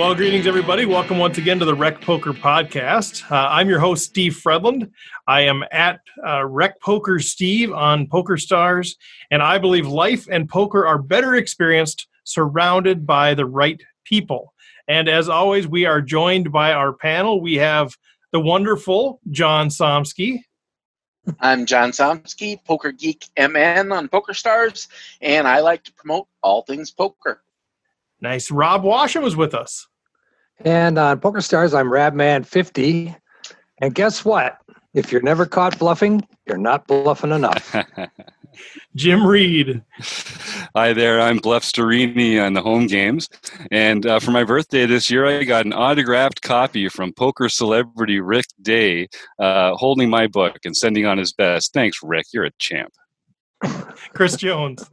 Well, greetings, everybody. Welcome once again to the RecPoker podcast. I'm your host, Steve Fredland. I am at RecPoker Steve on PokerStars, and I believe life and poker are better experienced surrounded by the right people. And as always, we are joined by our panel. We have the wonderful John Somsky. I'm John Somsky, Poker Geek MN on PokerStars, and I like to promote all things poker. Nice. Rob Washam is with us. And on PokerStars, I'm Rabman50. And guess what? If you're never caught bluffing, you're not bluffing enough. Jim Reed. Hi there, I'm Bluffsterini on the home games. And for my birthday this year, I got an autographed copy from poker celebrity Rick Day, holding my book and sending on his best. Thanks, Rick. You're a champ. Chris Jones.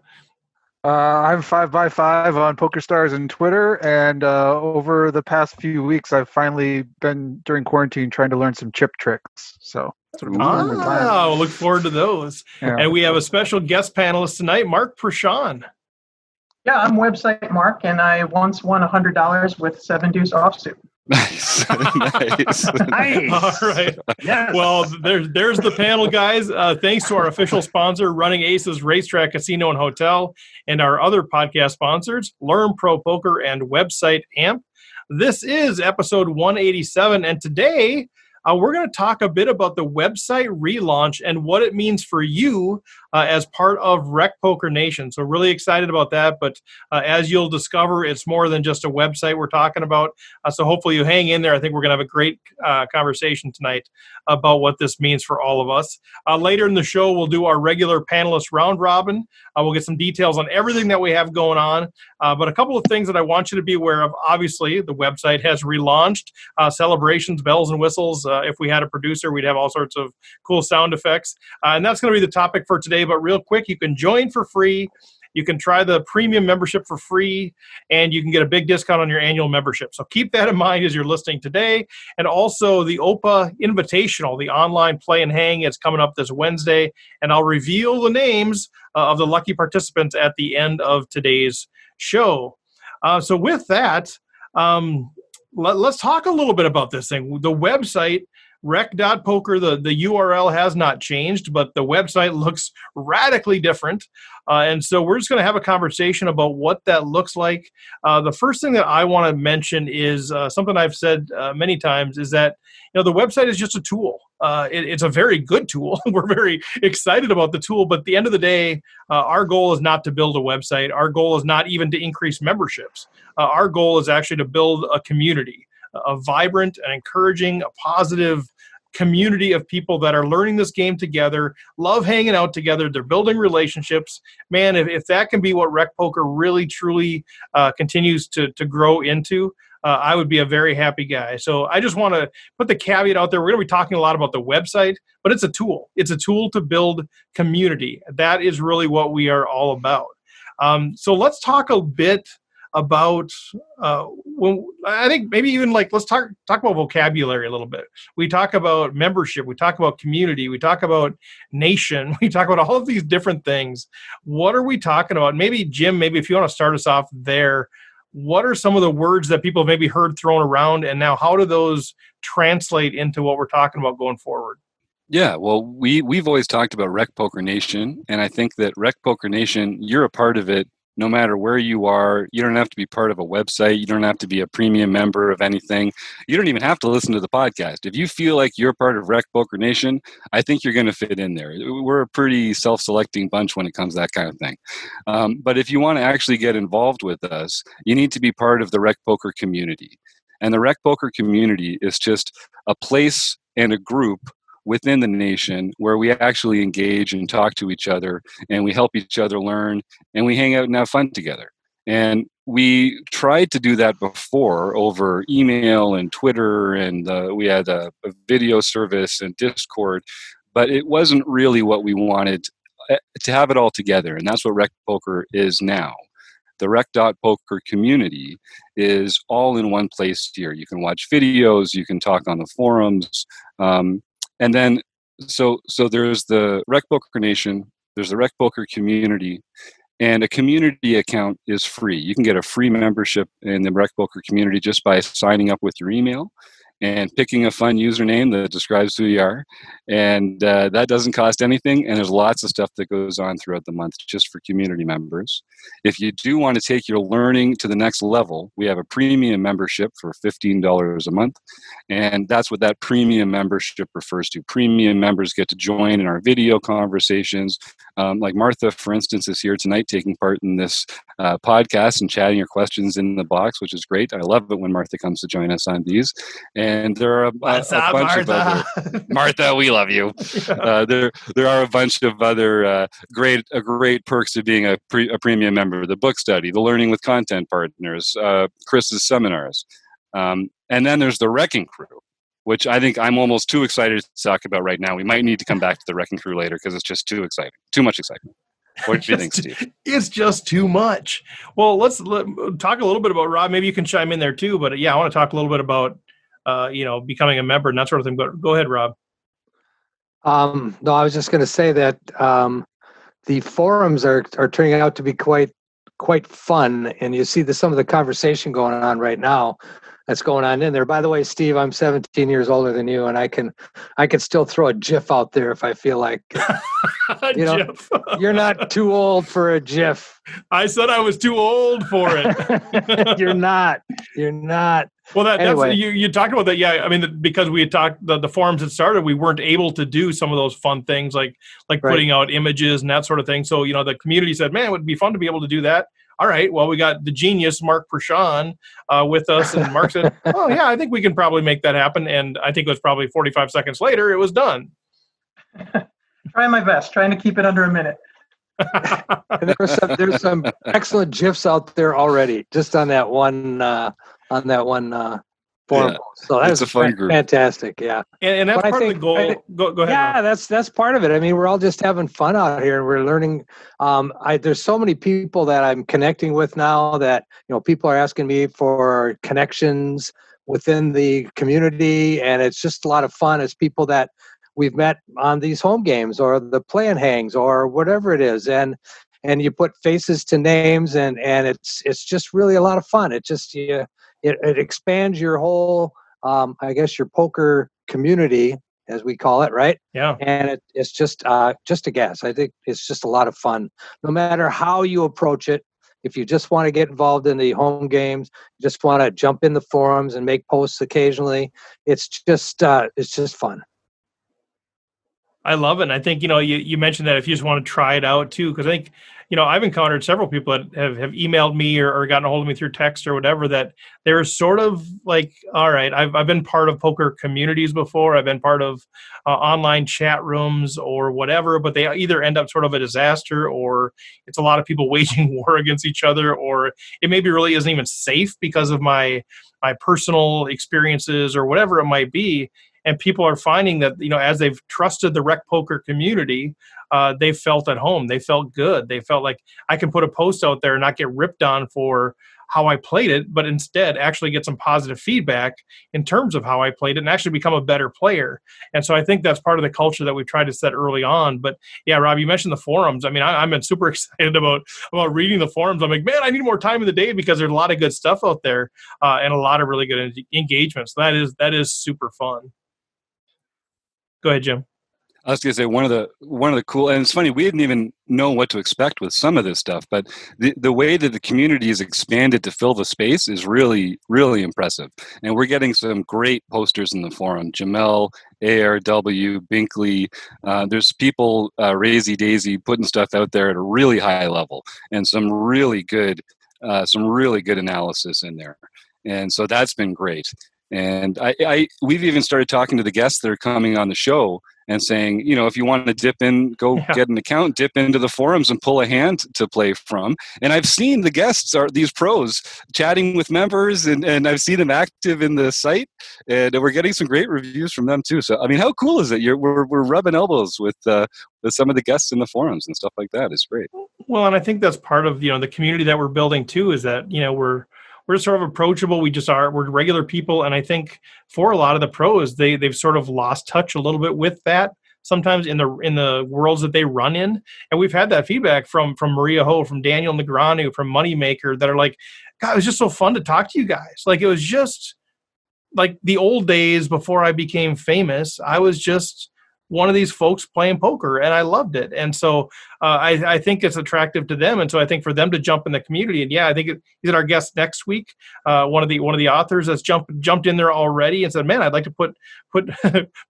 I'm 5x5 on PokerStars and Twitter, and over the past few weeks, I've finally been, during quarantine, trying to learn some chip tricks. So, look forward to those. Yeah. And we have a special guest panelist tonight, Mark Prashon. Yeah, I'm website Mark, and I once won $100 with 7 deuce offsuit. Nice. Nice. All right. Yes. Well, there's the panel, guys. Thanks to our official sponsor, Running Aces Racetrack Casino and Hotel, and our other podcast sponsors, Learn Pro Poker and website AMP. This is episode 187, and today we're going to talk a bit about the website relaunch and what it means for you as part of RecPoker Nation. So really excited about that. But as you'll discover, it's more than just a website we're talking about. So hopefully you hang in there. I think we're going to have a great conversation tonight about what this means for all of us. Later in the show, we'll do our regular panelist round robin. We'll get some details on everything that we have going on. But a couple of things that I want you to be aware of. Obviously, the website has relaunched. Celebrations, bells and whistles. If we had a producer, we'd have all sorts of cool sound effects. And that's going to be the topic for today. But real quick, you can join for free. You can try the premium membership for free, and you can get a big discount on your annual membership. So keep that in mind as you're listening today. And also the OPA Invitational, the online play and hang, is coming up this Wednesday. And I'll reveal the names of the lucky participants at the end of today's show. So with that, let's talk a little bit about this thing. The website, rec.poker, the URL has not changed, but the website looks radically different. And so we're just going to have a conversation about what that looks like. The first thing that I want to mention is something I've said many times is that, the website is just a tool. It's a very good tool. We're very excited about the tool, but at the end of the day, our goal is not to build a website. Our goal is not even to increase memberships. Our goal is actually to build a community, a vibrant and encouraging, a positive community of people that are learning this game together, love hanging out together, they're building relationships. Man, if that can be what RecPoker really, truly continues to grow into, I would be a very happy guy. So I just want to put the caveat out there. We're going to be talking a lot about the website, but it's a tool. It's a tool to build community. That is really what we are all about. So let's talk a bit about I think maybe even let's talk about vocabulary a little bit. We talk about membership, we talk about community, we talk about nation, we talk about all of these different things. What are we talking about? Maybe Jim, if you want to start us off there, what are some of the words that people have maybe heard thrown around, and now how do those translate into what we're talking about going forward? Yeah, well, we've always talked about RecPoker Nation, and I think that RecPoker Nation, you're a part of it no matter where you are. You don't have to be part of a website. You don't have to be a premium member of anything. You don't even have to listen to the podcast. If you feel like you're part of RecPoker Nation, I think you're going to fit in there. We're a pretty self-selecting bunch when it comes to that kind of thing. But if you want to actually get involved with us, you need to be part of the RecPoker community. And the RecPoker community is just a place and a group within the nation where we actually engage and talk to each other, and we help each other learn, and we hang out and have fun together. And we tried to do that before over email and Twitter, and we had a video service and Discord, but it wasn't really what we wanted to have it all together. And that's what RecPoker is now. The Rec.Poker community is all in one place here. You can watch videos, you can talk on the forums, and then, so there's the RecPoker Nation, there's the RecPoker community, And a community account is free. You can get a free membership in the RecPoker community just by signing up with your email and picking a fun username that describes who you are. And that doesn't cost anything. And there's lots of stuff that goes on throughout the month just for community members. If you do want to take your learning to the next level, we have a premium membership for $15 a month. And that's what that premium membership refers to. Premium members get to join in our video conversations. Like Martha, for instance, is here tonight taking part in this podcast and chatting your questions in the box, which is great. I love it when Martha comes to join us on these. And there are a bunch of other Martha, we love you. There are a bunch of other great perks of being a premium member. The book study, the learning with content partners, Chris's seminars, and then there's the Wrecking Crew, which I think I'm almost too excited to talk about right now. We might need to come back to the Wrecking Crew later because it's just too exciting, too much excitement. What do you think, Steve? It's just too much. Well, let's talk a little bit about Rob. Maybe you can chime in there too. But yeah, I want to talk a little bit about becoming a member and that sort of thing. But go ahead, Rob. No, I was just going to say that the forums are turning out to be quite fun, and you see some of the conversation going on right now. That's going on in there. By the way, Steve, I'm 17 years older than you, and I can still throw a GIF out there if I feel like. GIF. You're not too old for a GIF. I said I was too old for it. You're not. Well, Anyway. that's you talked about that. Yeah, I mean, because we had talked the forums had started, we weren't able to do some of those fun things like Right. putting out images and that sort of thing. So the community said, "Man, it would be fun to be able to do that." All right, well, we got the genius Mark Prashon with us, and Mark said, "Oh yeah, I think we can probably make that happen." And I think it was probably 45 seconds later, it was done. Trying my best, trying to keep it under a minute. And there's some excellent GIFs out there already, just on that one forum. Yeah, So it's that's a fun group. Fantastic. Yeah. And that's But I part of the think- goal. Go ahead. Yeah, Rob. that's part of it. I mean, we're all just having fun out here. We're learning. There's so many people that I'm connecting with now that people are asking me for connections within the community, and it's just a lot of fun. It's people that we've met on these home games or the play and hangs or whatever it is, and you put faces to names, and it's just really a lot of fun. It just it expands your whole I guess your poker community, as we call it, right? Yeah. And it's just a gas. I think it's just a lot of fun, no matter how you approach it. If you just want to get involved in the home games, just want to jump in the forums and make posts occasionally, it's just fun. I love it. And I think, you mentioned that if you just want to try it out too, because I think, I've encountered several people that have emailed me or gotten a hold of me through text or whatever, that they're sort of like, all right, I've been part of poker communities before. I've been part of online chat rooms or whatever, but they either end up sort of a disaster, or it's a lot of people waging war against each other, or it maybe really isn't even safe because of my personal experiences or whatever it might be. And people are finding that, as they've trusted the RecPoker community, they felt at home. They felt good. They felt like I can put a post out there and not get ripped on for how I played it, but instead actually get some positive feedback in terms of how I played it and actually become a better player. And so I think that's part of the culture that we've tried to set early on. But yeah, Rob, you mentioned the forums. I mean, I've been super excited about reading the forums. I'm like, man, I need more time in the day because there's a lot of good stuff out there and a lot of really good engagement. So that is super fun. Go ahead, Jim. I was going to say one of the cool, and it's funny, we didn't even know what to expect with some of this stuff, but the way that the community has expanded to fill the space is really, really impressive. And we're getting some great posters in the forum. Jamel, ARW, Binkley, there's people, Razy Daisy, putting stuff out there at a really high level, and some really good analysis in there. And so that's been great. And we've even started talking to the guests that are coming on the show and saying, if you want to dip in, get an account, dip into the forums and pull a hand to play from. And I've seen the guests are these pros chatting with members, and I've seen them active in the site, and we're getting some great reviews from them too. So, I mean, how cool is it? We're rubbing elbows with some of the guests in the forums and stuff like that. It's great. Well, and I think that's part of, the community that we're building too, is that, we're sort of approachable. We're regular people. And I think for a lot of the pros, they've sort of lost touch a little bit with that. sometimes in the worlds that they run in. And we've had that feedback from Maria Ho, from Daniel Negreanu, from Moneymaker, that are like, God, it was just so fun to talk to you guys. Like, it was just like the old days before I became famous. I was just one of these folks playing poker, and I loved it. And so I think it's attractive to them. And so I think for them to jump in the community, and I think he's our guest next week. One of the authors that's jumped in there already and said, "Man, I'd like to put put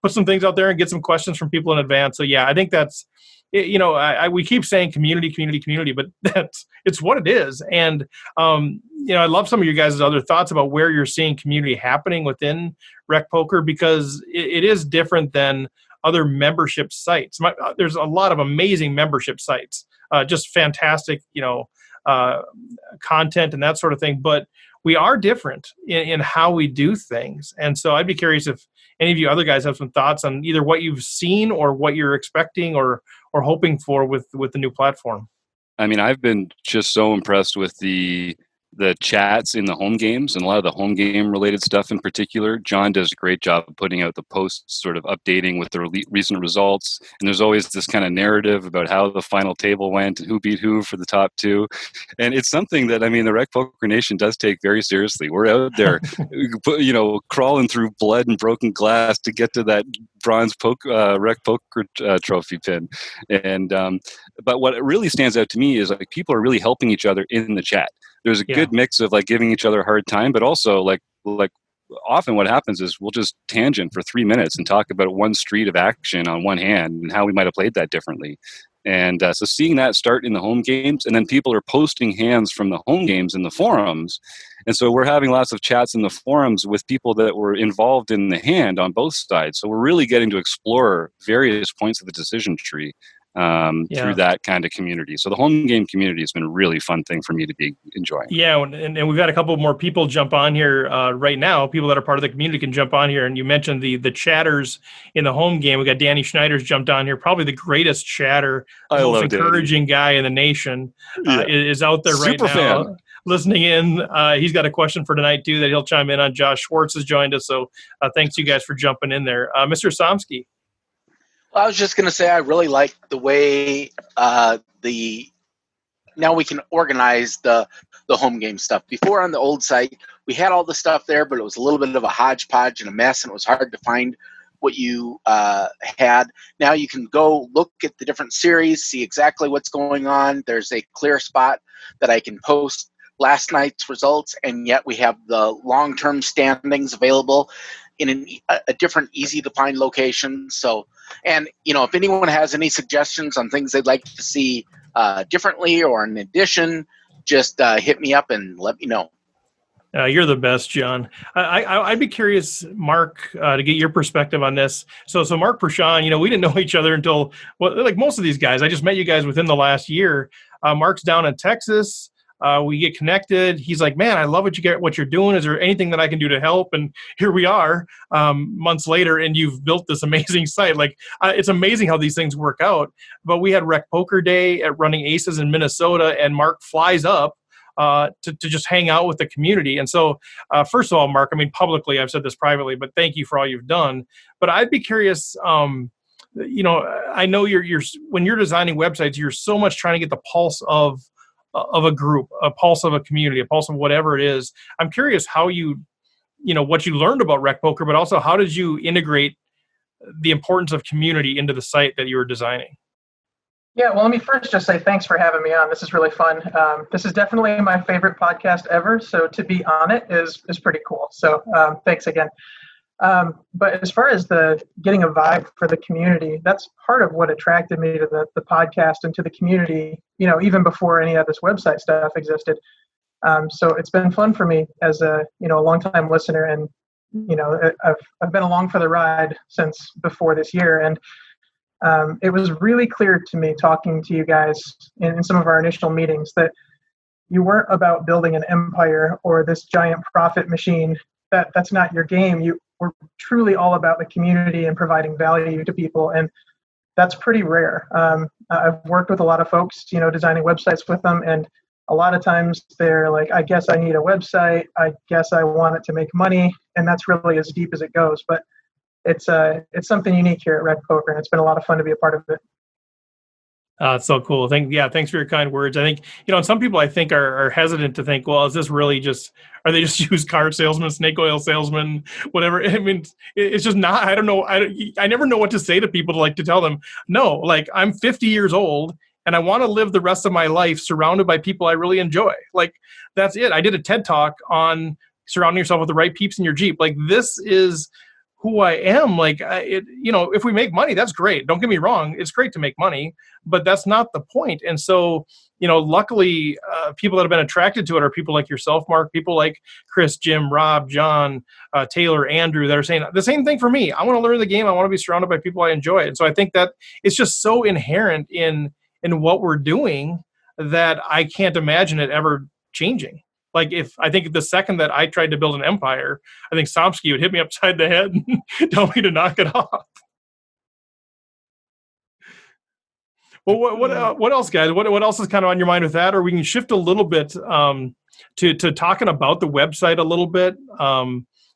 some things out there and get some questions from people in advance." So I think that's, we keep saying community, but it's what it is. And I love some of you guys' other thoughts about where you're seeing community happening within RecPoker, because it is different than other membership sites. There's a lot of amazing membership sites, just fantastic, content and that sort of thing. But we are different in how we do things. And so I'd be curious if any of you other guys have some thoughts on either what you've seen or what you're expecting or hoping for with the new platform. I mean, I've been just so impressed with the chats in the home games and a lot of the home game related stuff in particular. John does a great job of putting out the posts, sort of updating with the recent results. And there's always this kind of narrative about how the final table went and who beat who for the top two. And it's something that, the RecPoker Nation does take very seriously. We're out there, crawling through blood and broken glass to get to that bronze RecPoker trophy pin. And but what really stands out to me is like people are really helping each other in the chat. There's a good mix of like giving each other a hard time, but also like often what happens is we'll just tangent for 3 minutes and talk about one street of action on one hand and how we might have played that differently. And so seeing that start in the home games, and then people are posting hands from the home games in the forums. And so we're having lots of chats in the forums with people that were involved in the hand on both sides. So we're really getting to explore various points of the decision tree through that kind of community. So the home game community has been a really fun thing for me to be enjoying. Yeah, and we've got a couple more people jump on here right now. People that are part of the community can jump on here. And you mentioned the chatters in the home game. We got Danny Schneider's jumped on here, probably the greatest chatter, most encouraging guy in the nation, is out there right now. Fan. Listening in. He's got a question for tonight too that he'll chime in on. Josh Schwartz has joined us. So thanks you guys for jumping in there. Mr. Somsky. Well, I was just going to say I really like the way now we can organize the home game stuff. Before on the old site, we had all the stuff there, but it was a little bit of a hodgepodge and a mess, and it was hard to find what you had. Now you can go look at the different series, see exactly what's going on. There's a clear spot that I can post last night's results, and yet we have the long-term standings available in a different, easy-to-find location. So, and, if anyone has any suggestions on things they'd like to see differently or in addition, just hit me up and let me know. You're the best, John. I'd be curious, Mark, to get your perspective on this. So Mark Prashant, we didn't know each other until, like most of these guys, I just met you guys within the last year. Mark's down in Texas. We get connected. He's like, man, I love what you're doing. Is there anything that I can do to help? And here we are months later, and you've built this amazing site. Like, it's amazing how these things work out. But we had RecPoker Day at Running Aces in Minnesota, and Mark flies up to just hang out with the community. And so, first of all, Mark, publicly, I've said this privately, but thank you for all you've done. But I'd be curious, I know you're when you're designing websites, you're so much trying to get the pulse of a group, a pulse of a community, a pulse of whatever it is. I'm curious how what you learned about RecPoker, but also how did you integrate the importance of community into the site that you were designing? Yeah, well, let me first just say thanks for having me on. This is really fun. This is definitely my favorite podcast ever, so to be on it is pretty cool. So thanks again. But as far as the getting a vibe for the community, that's part of what attracted me to the podcast and to the community, even before any of this website stuff existed. So it's been fun for me as a longtime listener, and I've been along for the ride since before this year. And it was really clear to me talking to you guys in some of our initial meetings that you weren't about building an empire or this giant profit machine. That's not your game. We're truly all about the community and providing value to people, and that's pretty rare. I've worked with a lot of folks, designing websites with them, and a lot of times they're like, I guess I need a website, I guess I want it to make money, and that's really as deep as it goes. But it's something unique here at RecPoker, and it's been a lot of fun to be a part of it. It's so cool. Thanks for your kind words. I think, and some people I think are hesitant to think, well, is this really are they just used car salesmen, snake oil salesmen, whatever? I mean, it's just not, I don't know. I never know what to say to people to tell them, no, like I'm 50 years old and I want to live the rest of my life surrounded by people I really enjoy. Like, that's it. I did a TED talk on surrounding yourself with the right peeps in your Jeep. Like, this is who I am. Like, if we make money, that's great. Don't get me wrong. It's great to make money, but that's not the point. And so, luckily, people that have been attracted to it are people like yourself, Mark, people like Chris, Jim, Rob, John, Taylor, Andrew, that are saying the same thing for me. I want to learn the game. I want to be surrounded by people I enjoy. And so I think that it's just so inherent in what we're doing that I can't imagine it ever changing. Like, if I think the second that I tried to build an empire, I think Somsky would hit me upside the head and tell me to knock it off. Well, what else, guys? What else is kind of on your mind with that? Or we can shift a little bit to talking about the website a little bit.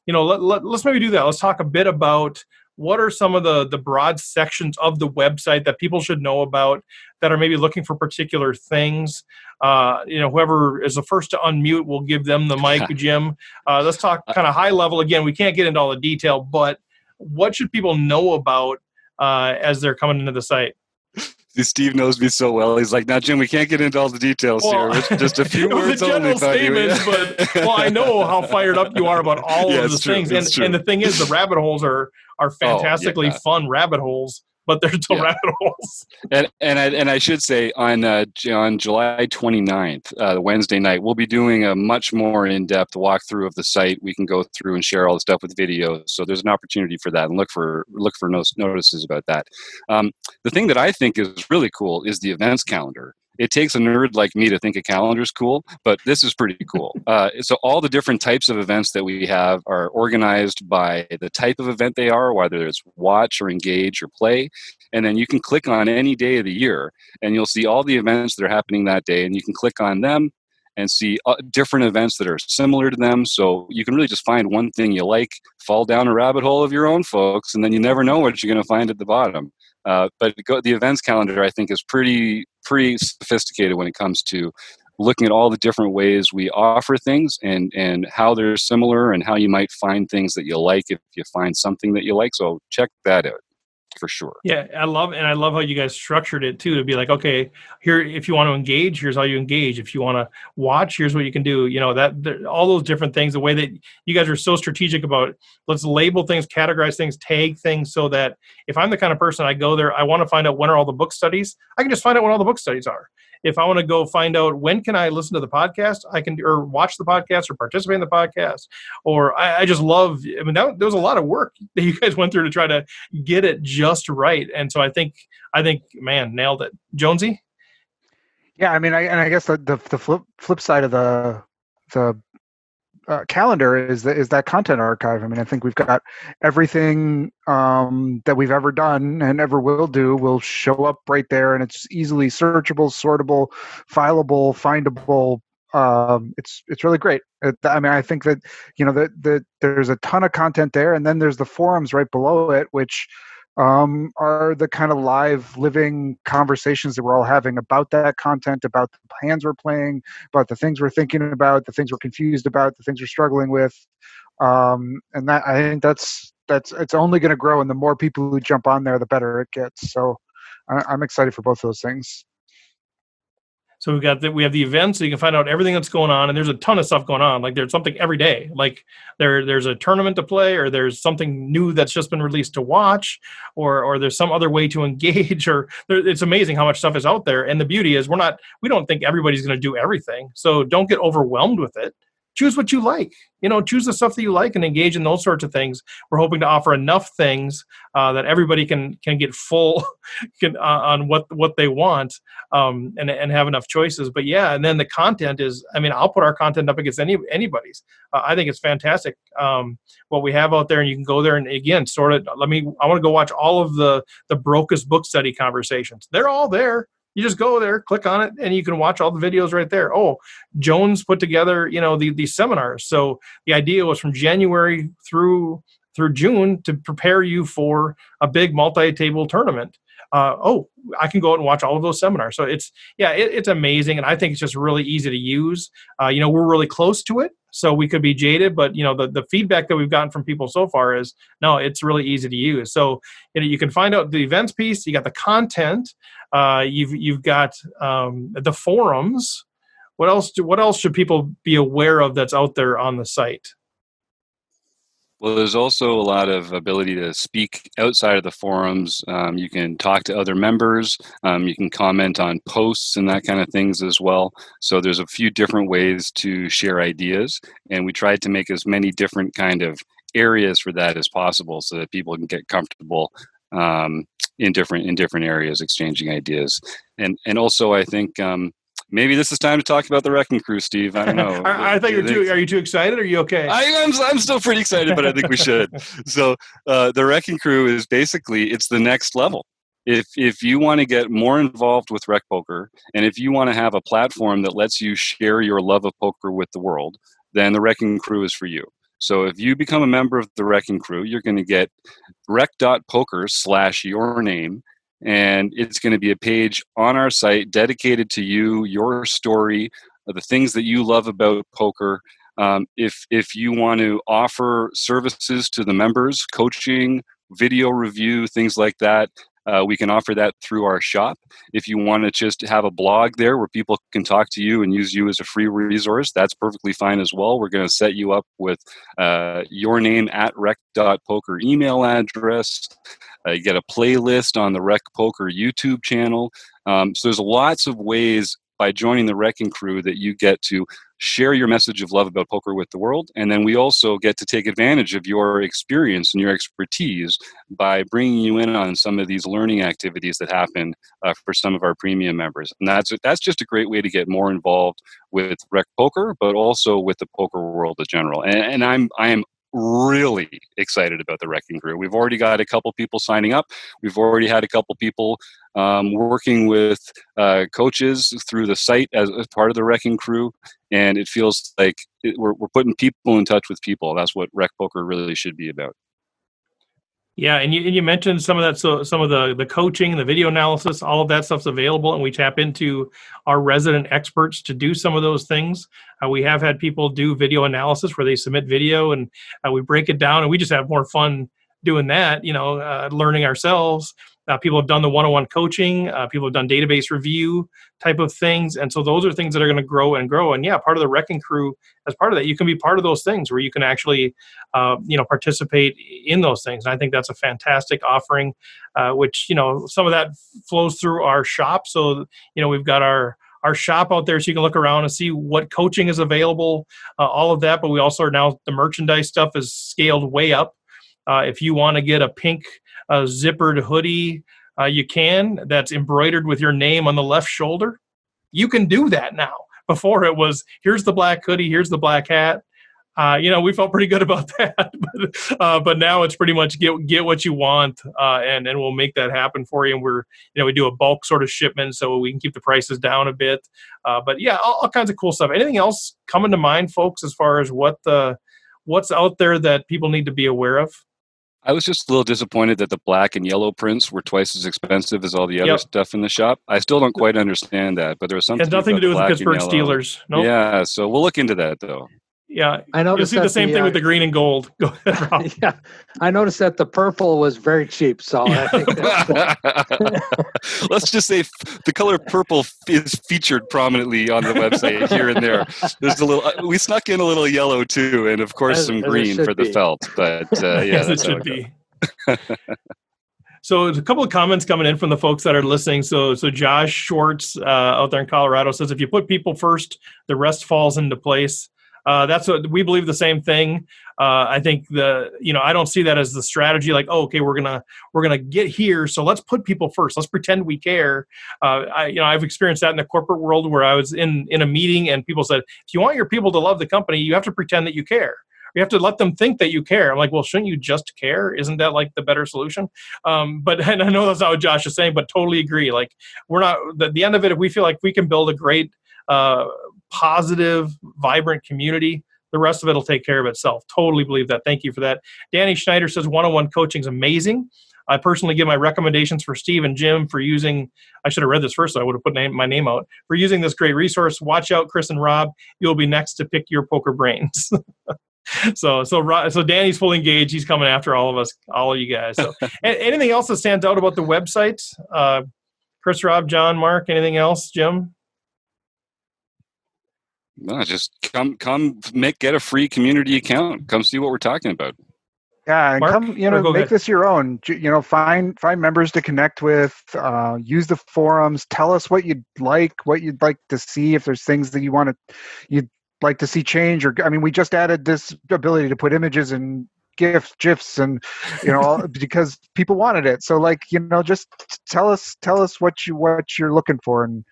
Let's maybe do that. Let's talk a bit about what are some of the broad sections of the website that people should know about that are maybe looking for particular things. Whoever is the first to unmute, we'll give them the mic, Jim. Let's talk kind of high level. Again, we can't get into all the detail, but what should people know about as they're coming into the site? Steve knows me so well. He's like, now, Jim, we can't get into all the details here. It's just a few words only. Statements, but I know how fired up you are about all of the things. And the thing is, the rabbit holes are fantastically fun rabbit holes, but they're still rabbit holes. And I should say on July 29th, Wednesday night, we'll be doing a much more in-depth walkthrough of the site. We can go through and share all the stuff with videos. So there's an opportunity for that, and look for notices about that. The thing that I think is really cool is the events calendar. It takes a nerd like me to think a calendar is cool, but this is pretty cool. So all the different types of events that we have are organized by the type of event they are, whether it's watch or engage or play. And then you can click on any day of the year, and you'll see all the events that are happening that day, and you can click on them and see different events that are similar to them. So you can really just find one thing you like, fall down a rabbit hole of your own, folks, and then you never know what you're going to find at the bottom. But the events calendar, I think, is pretty sophisticated when it comes to looking at all the different ways we offer things and how they're similar and how you might find things that you like if you find something that you like. So check that out for sure. Yeah, I love how you guys structured it too, to be like, okay, here, if you want to engage, here's how you engage. If you want to watch, here's what you can do. All those different things, the way that you guys are so strategic about, let's label things, categorize things, tag things, so that if I'm the kind of person, I go there, I want to find out when are all the book studies, I can just find out when all the book studies are. If I want to go find out when can I listen to the podcast, I can, or watch the podcast or participate in the podcast. Or I just love, there was a lot of work that you guys went through to try to get it just right. And so I think, man, nailed it. Jonesy? Yeah, I guess the flip side of the calendar is that content archive. I think we've got everything that we've ever done and ever will do will show up right there, and it's easily searchable, sortable, fileable, findable. It's really great. I think that that there's a ton of content there, and then there's the forums right below it, which are the kind of live living conversations that we're all having about that content, about the hands we're playing, about the things we're thinking about, the things we're confused about, the things we're struggling with. And that, I think that's it's only going to grow, and the more people who jump on there, the better it gets. So I'm excited for both those things. So we have the events, so you can find out everything that's going on, and there's a ton of stuff going on. Like, there's something every day. Like there's a tournament to play, or there's something new that's just been released to watch, or there's some other way to engage. It's amazing how much stuff is out there. And the beauty is we don't think everybody's going to do everything. So don't get overwhelmed with it. Choose what you like. Choose the stuff that you like and engage in those sorts of things. We're hoping to offer enough things that everybody can get full on what they want, and have enough choices. But yeah, and then the content is, I'll put our content up against anybody's. I think it's fantastic what we have out there, and you can go there and again sort of. I want to go watch all of the Brocas book study conversations. They're all there. You just go there, click on it, and you can watch all the videos right there. Oh, Jones put together, these seminars. So the idea was from January through through June to prepare you for a big multi-table tournament. I can go out and watch all of those seminars. So it's amazing. And I think it's just really easy to use. We're really close to it, so we could be jaded, but the feedback that we've gotten from people so far is, no, it's really easy to use. So you can find out the events piece, you got the content, you've got the forums. What else should people be aware of that's out there on the site? Well, there's also a lot of ability to speak outside of the forums. You can talk to other members. You can comment on posts and that kind of things as well. So there's a few different ways to share ideas, and we tried to make as many different kind of areas for that as possible, so that people can get comfortable in different areas, exchanging ideas. And also, I think. Maybe this is time to talk about the Wrecking Crew, Steve. I don't know. I think are you too excited? Or are you okay? I'm still pretty excited, but I think we should. So the Wrecking Crew is basically, it's the next level. If you want to get more involved with RecPoker, and if you want to have a platform that lets you share your love of poker with the world, then the Wrecking Crew is for you. So if you become a member of the Wrecking Crew, you're going to get rec.poker/your name. And it's going to be a page on our site dedicated to you, your story, the things that you love about poker. If you want to offer services to the members, coaching, video review, things like that, we can offer that through our shop. If you want to just have a blog there where people can talk to you and use you as a free resource, that's perfectly fine as well. We're going to set you up with your name at rec.poker email address. You get a playlist on the RecPoker YouTube channel. So there's lots of ways by joining the Wrecking Crew that you get to share your message of love about poker with the world. And then we also get to take advantage of your experience and your expertise by bringing you in on some of these learning activities that happen for some of our premium members. And that's just a great way to get more involved with RecPoker, but also with the poker world in general. And I am really excited about the Wrecking Crew. We've already got a couple people signing up. We've already had a couple people working with coaches through the site as part of the Wrecking Crew, and it feels like we're putting people in touch with people. That's what RecPoker really should be about. Yeah, and you mentioned some of that. So some of the coaching, the video analysis, all of that stuff's available, and we tap into our resident experts to do some of those things. We have had people do video analysis where they submit video, and we break it down, and we just have more fun doing that. Learning ourselves. People have done the one-on-one coaching. People have done database review type of things. And so those are things that are going to grow and grow. And yeah, part of the Wrecking Crew, as part of that, you can be part of those things where you can actually, participate in those things. And I think that's a fantastic offering, which, some of that flows through our shop. So, we've got our shop out there so you can look around and see what coaching is available, all of that. But we also are now, the merchandise stuff is scaled way up. If you want to get a pink zippered hoodie, you can. That's embroidered with your name on the left shoulder. You can do that now. Before it was, here's the black hoodie, here's the black hat. We felt pretty good about that. But now it's pretty much get what you want, and we'll make that happen for you. And we do a bulk sort of shipment so we can keep the prices down a bit. But yeah, all kinds of cool stuff. Anything else coming to mind, folks, as far as what's out there that people need to be aware of? I was just a little disappointed that the black and yellow prints were twice as expensive as all the other stuff in the shop. I still don't quite understand that, but there was something. It has nothing to do with the Pittsburgh Steelers. Nope. Yeah, so we'll look into that though. Yeah, you'll see the same thing with the green and gold. Go ahead, Rob. Yeah, I noticed that the purple was very cheap. So I think let's just say the color purple is featured prominently on the website here and there. There's we snuck in a little yellow too, and of course some green for the felt. But yeah, it should be. So there's a couple of comments coming in from the folks that are listening. So Josh Schwartz out there in Colorado says, if you put people first, the rest falls into place. That's what we believe, the same thing. I think I don't see that as the strategy. Like, oh, okay, we're gonna get here, so let's put people first. Let's pretend we care. I've experienced that in the corporate world where I was in a meeting and people said, if you want your people to love the company, you have to pretend that you care. You have to let them think that you care. I'm like, well, shouldn't you just care? Isn't that like the better solution? But and I know that's not what Josh is saying, but totally agree. Like, we're not at the end of it. If we feel like we can build a great, positive, vibrant community, the rest of it will take care of itself. Totally believe that. Thank you for that. Danny Schneider says one-on-one coaching is amazing. I personally give my recommendations for Steve and Jim for using, I should have read this first, so I would have put my name out, for using this great resource. Watch out, Chris and Rob. You'll be next to pick your poker brains. So Danny's fully engaged. He's coming after all of us, all of you guys. So anything else that stands out about the website? Chris, Rob, John, Mark, anything else, Jim? No, just come get a free community account. Come see what we're talking about. Yeah, and Mark, come, make ahead. this your own. Find members to connect with. Use the forums. Tell us what you'd like to see. If there's things that you'd like to see change, or we just added this ability to put images and GIFs, and because people wanted it. So just tell us what you're looking for, and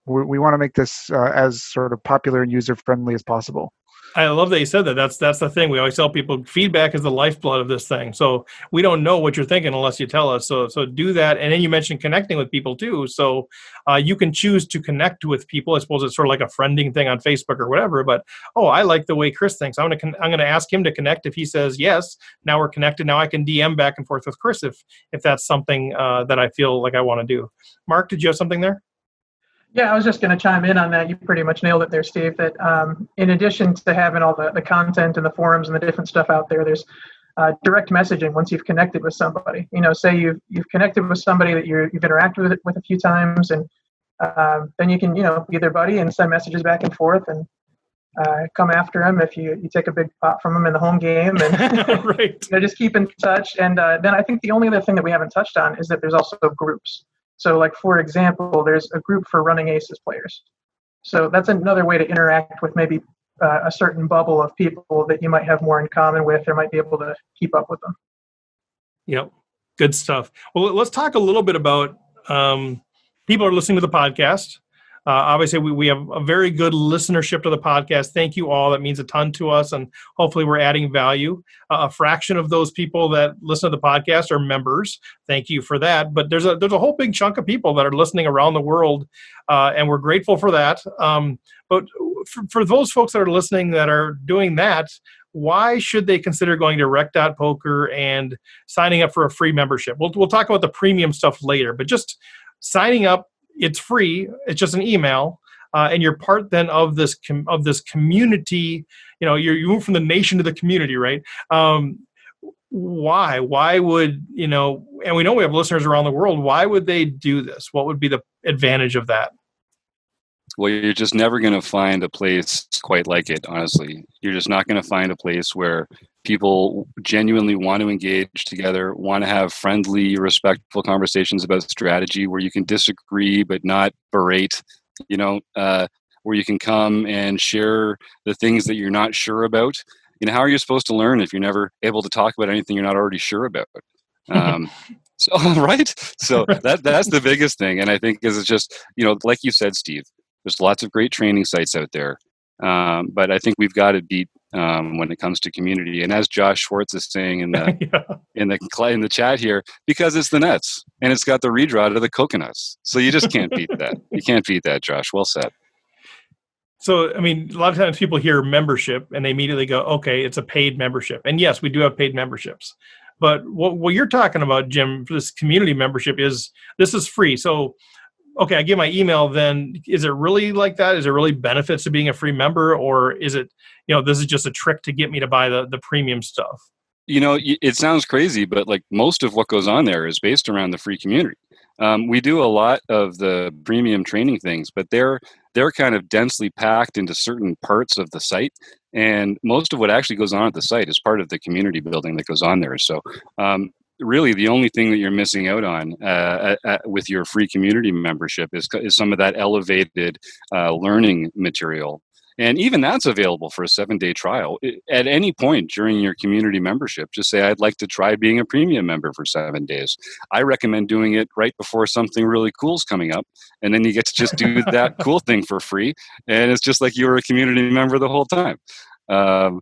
we want to make this as sort of popular and user friendly as possible. I love that you said that. That's the thing. We always tell people feedback is the lifeblood of this thing. So we don't know what you're thinking unless you tell us. So do that. And then you mentioned connecting with people too. So you can choose to connect with people. I suppose it's sort of like a friending thing on Facebook or whatever. But I like the way Chris thinks. I'm gonna ask him to connect. If he says yes, now we're connected. Now I can DM back and forth with Chris if that's something that I feel like I want to do. Mark, did you have something there? Yeah, I was just going to chime in on that. You pretty much nailed it there, Steve, that in addition to having all the content and the forums and the different stuff out there, there's direct messaging once you've connected with somebody. Say you've connected with somebody that you've interacted with a few times, and then you can, be their buddy and send messages back and forth and come after them if you take a big pot from them in the home game, and right. Just keep in touch. And then I think the only other thing that we haven't touched on is that there's also groups. So for example, there's a group for running aces players. So that's another way to interact with maybe a certain bubble of people that you might have more in common with, or might be able to keep up with them. Yep. Good stuff. Well, let's talk a little bit about people are listening to the podcast. Obviously, we have a very good listenership to the podcast. Thank you all. That means a ton to us, and hopefully we're adding value. A fraction of those people that listen to the podcast are members. Thank you for that. But there's a whole big chunk of people that are listening around the world, and we're grateful for that. But for those folks that are listening that are doing that, why should they consider going to rec.poker and signing up for a free membership? We'll talk about the premium stuff later, but just signing up. It's free. It's just an email, and you're part then of this community. You move from the nation to the community, right? Why? Why would And we know we have listeners around the world. Why would they do this? What would be the advantage of that? Well, you're just never going to find a place quite like it, honestly. You're just not going to find a place where people genuinely want to engage together, want to have friendly, respectful conversations about strategy, where you can disagree but not berate, where you can come and share the things that you're not sure about. How are you supposed to learn if you're never able to talk about anything you're not already sure about? So, right? So that's the biggest thing. And I think is just, like you said, Steve, there's lots of great training sites out there. But I think we've got it beat when it comes to community. And as Josh Schwartz is saying in the in the chat here, because it's the Nets and it's got the redraw to the coconuts, so you just can't beat that. You can't beat that, Josh. Well said. So, a lot of times people hear membership and they immediately go, "Okay, it's a paid membership." And yes, we do have paid memberships. But what you're talking about, Jim, for this community membership this is free. So, okay, I give my email, then is it really like that? Is there really benefits to being a free member, or is it, this is just a trick to get me to buy the premium stuff? It sounds crazy, but most of what goes on there is based around the free community. We do a lot of the premium training things, but they're kind of densely packed into certain parts of the site. And most of what actually goes on at the site is part of the community building that goes on there. So really the only thing that you're missing out on with your free community membership is some of that elevated learning material. And even that's available for a 7-day trial. At any point during your community membership, just say, I'd like to try being a premium member for 7 days. I recommend doing it right before something really cool is coming up. And then you get to just do that cool thing for free. And it's just like you were a community member the whole time. And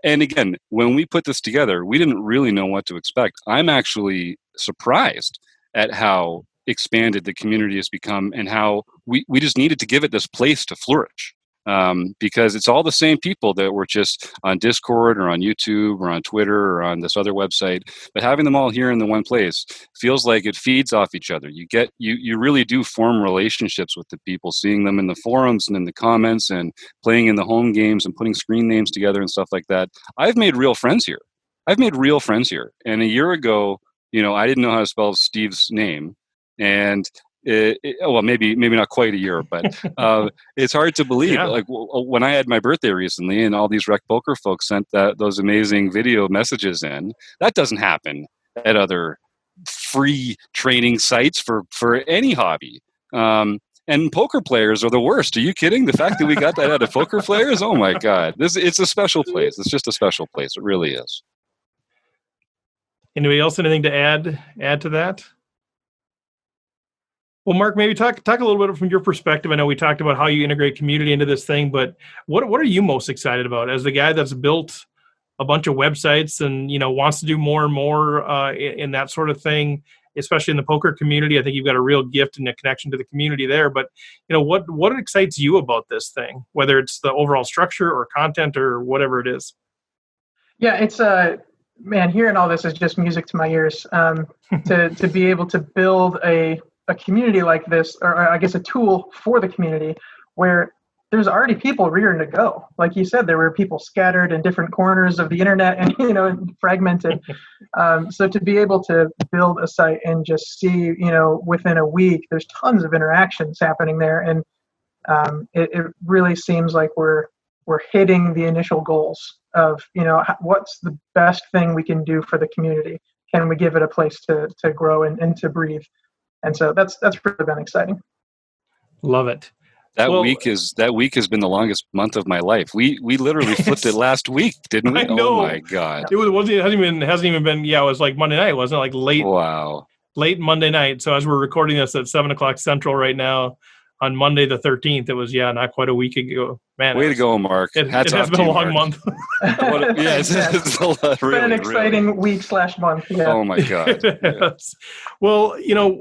again, when we put this together, we didn't really know what to expect. I'm actually surprised at how expanded the community has become and how we just needed to give it this place to flourish. because it's all the same people that were just on Discord or on YouTube or on Twitter or on this other website. But having them all here in the one place feels like it feeds off each other. You really do form relationships with the people, seeing them in the forums and in the comments and playing in the home games and putting screen names together and stuff like that. I've made real friends here. And a year ago, I didn't know how to spell Steve's name. And well, maybe not quite a year, but it's hard to believe. Yeah. Like when I had my birthday recently, and all these RecPoker folks sent those amazing video messages in. That doesn't happen at other free training sites for any hobby. And poker players are the worst. Are you kidding? The fact that we got that out of poker players, oh my God! It's a special place. It's just a special place. It really is. Anybody else anything to add to that? Well, Mark, maybe talk a little bit from your perspective. I know we talked about how you integrate community into this thing, but what are you most excited about as the guy that's built a bunch of websites and wants to do more and more in that sort of thing, especially in the poker community? I think you've got a real gift and a connection to the community there. But what excites you about this thing, whether it's the overall structure or content or whatever it is? Yeah, it's man, hearing all this is just music to my ears. To be able to build a community like this, or I guess a tool for the community where there's already people rearing to go. Like you said, there were people scattered in different corners of the internet and fragmented. So to be able to build a site and just see, within a week, there's tons of interactions happening there, and it really seems like we're hitting the initial goals of what's the best thing we can do for the community. Can we give it a place to grow and to breathe? And so that's really been exciting. Love it. That week has been the longest month of my life. We literally flipped it last week, didn't we? I know. Oh my God! It hasn't even been. Yeah, it was like Monday night, wasn't it? Like late. Wow. Late Monday night. So as we're recording this at 7:00 Central right now, on Monday the 13th, it was not quite a week ago. Man, way to go, Mark! It has been a long month. It's been an exciting week/month. Yeah. Oh my God! Yes. Well,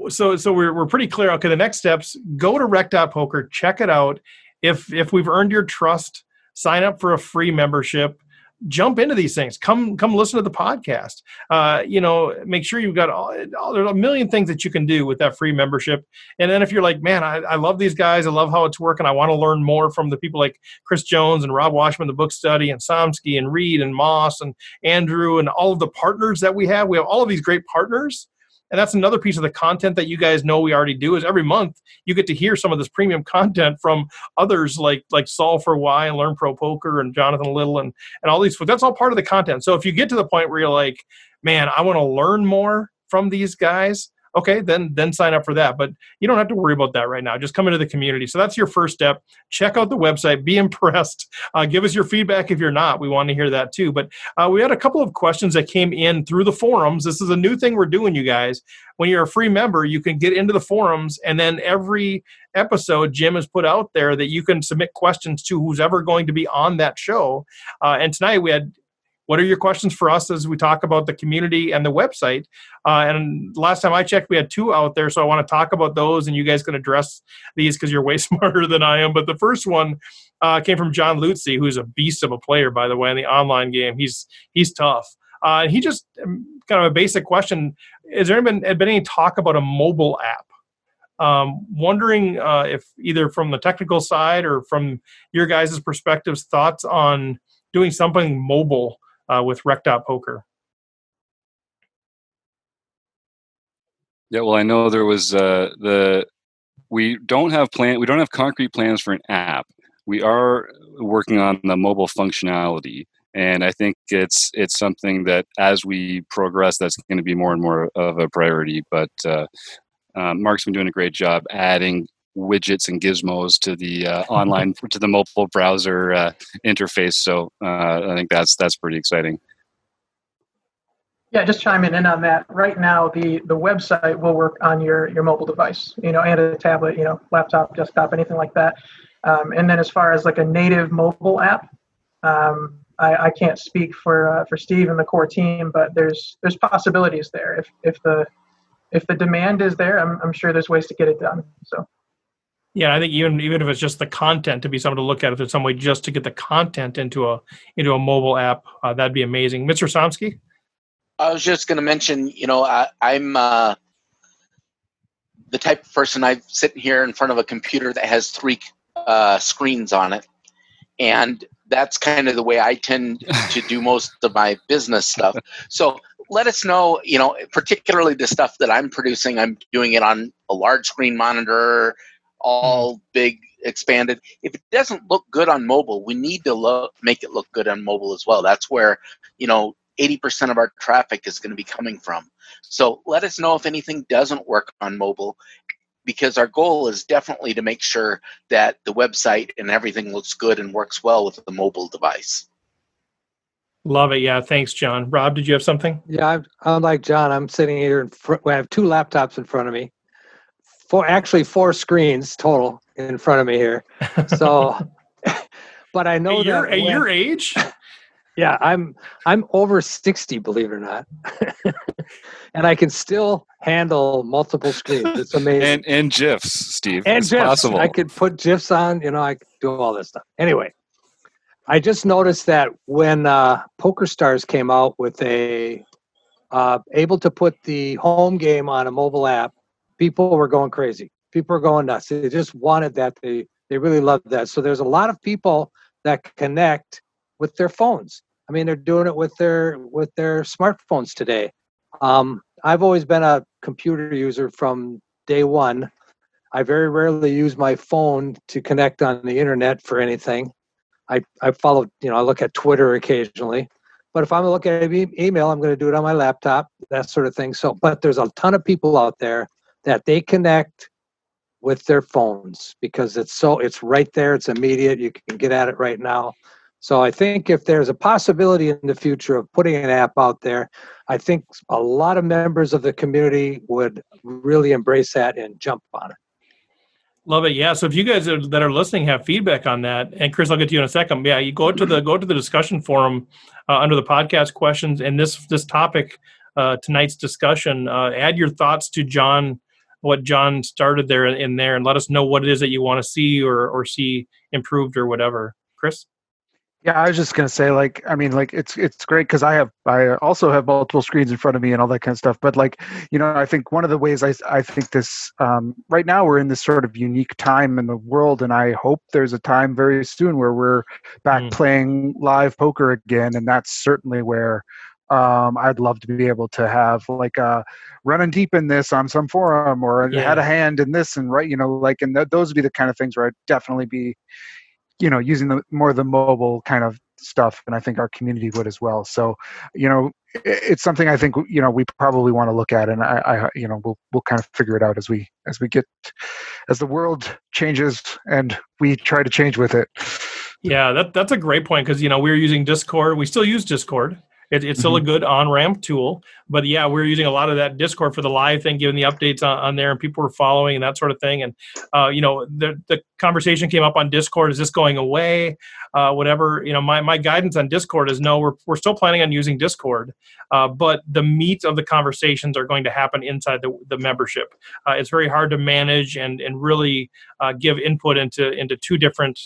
so we're pretty clear. Okay, the next steps: go to rec.poker, check it out. If we've earned your trust, sign up for a free membership. Jump into these things. Come listen to the podcast. Make sure you've got there's a million things that you can do with that free membership. And then if you're like, man, I love these guys. I love how it's working. I want to learn more from the people like Chris Jones and Rob Washman, the book study, and Somsky and Reed and Moss and Andrew and all of the partners that we have. We have all of these great partners. And that's another piece of the content that you guys know we already do is every month you get to hear some of this premium content from others like Solve for Why and Learn Pro Poker and Jonathan Little and all these folks. That's all part of the content. So if you get to the point where you're like, man, I want to learn more from these guys, okay, then sign up for that. But you don't have to worry about that right now. Just come into the community. So that's your first step. Check out the website. Be impressed. Give us your feedback if you're not. We want to hear that too. But we had a couple of questions that came in through the forums. This is a new thing we're doing, you guys. When you're a free member, you can get into the forums, and then every episode Jim has put out there that you can submit questions to who's ever going to be on that show. And tonight we had, what are your questions for us as we talk about the community and the website? And last time I checked, we had 2 out there. So I want to talk about those, and you guys can address these because you're way smarter than I am. But the first one came from John Lutzy, who's a beast of a player, by the way, in the online game. He's tough. He just kind of a basic question. Has there been any talk about a mobile app? Wondering if either from the technical side or from your guys' perspectives, thoughts on doing something mobile with Rec.Poker. Yeah, well, I know there was we don't have concrete plans for an app. We are working on the mobile functionality, and I think it's something that as we progress, that's going to be more and more of a priority. But Mark's been doing a great job adding widgets and gizmos to the online to the mobile browser interface. So I think that's pretty exciting. Yeah, just chiming in on that. Right now, the website will work on your mobile device, and a tablet, laptop, desktop, anything like that. And then as far as like a native mobile app, I can't speak for Steve and the core team, but there's possibilities there. If the demand is there, I'm sure there's ways to get it done. So. Yeah, I think even if it's just the content, to be something to look at, if there's some way just to get the content into a mobile app, that'd be amazing. Mr. Somsky? I was just going to mention, I'm the type of person I'm sitting here in front of a computer that has three screens on it. And that's kind of the way I tend to do most of my business stuff. So let us know, particularly the stuff that I'm producing, I'm doing it on a large screen monitor, all big, expanded. If it doesn't look good on mobile, we need to make it look good on mobile as well. That's where, 80% of our traffic is going to be coming from. So let us know if anything doesn't work on mobile, because our goal is definitely to make sure that the website and everything looks good and works well with the mobile device. Love it. Yeah, thanks, John. Rob, did you have something? Yeah, I'm like John. I'm sitting here in front. I have 2 laptops in front of me. 4 screens total in front of me here. So, but I know at your age. Yeah, I'm over 60, believe it or not, and I can still handle multiple screens. It's amazing. And GIFs, Steve. And it's GIFs. possible. I could put GIFs on. I could do all this stuff. Anyway, I just noticed that when PokerStars came out with able to put the home game on a mobile app, people were going crazy. People were going nuts. They just wanted that. They really loved that. So there's a lot of people that connect with their phones. I mean, they're doing it with their smartphones today. I've always been a computer user from day one. I very rarely use my phone to connect on the internet for anything. I follow, I look at Twitter occasionally. But if I'm looking at email, I'm going to do it on my laptop, that sort of thing. So, but there's a ton of people out there that they connect with their phones because it's right there. It's immediate. You can get at it right now. So I think if there's a possibility in the future of putting an app out there, I think a lot of members of the community would really embrace that and jump on it. Love it. Yeah. So if you guys that are listening have feedback on that, and Chris, I'll get to you in a second. Yeah, you go to the discussion forum under the podcast questions, and this topic, tonight's discussion. Add your thoughts to John, what John started there in there, and let us know what it is that you want to see or see improved or whatever. Chris? Yeah, I was just gonna say, it's great because I also have multiple screens in front of me and all that kind of stuff. But I think one of the ways I think this right now we're in this sort of unique time in the world, and I hope there's a time very soon where we're back playing live poker again, and that's certainly where I'd love to be able to have running deep in this on some forum or had a hand in this and those would be the kind of things where I'd definitely be using more of the mobile kind of stuff, and I think our community would as well. So, it's something I think we probably want to look at, and we'll kind of figure it out as the world changes and we try to change with it. Yeah, that's a great point because we're using Discord. We still use Discord. It's still a good on-ramp tool. But yeah, we're using a lot of that Discord for the live thing, giving the updates on there, and people were following and that sort of thing. And, the conversation came up on Discord. Is this going away? Whatever. My guidance on Discord is no, we're still planning on using Discord. But the meat of the conversations are going to happen inside the membership. It's very hard to manage and really give input into 2 different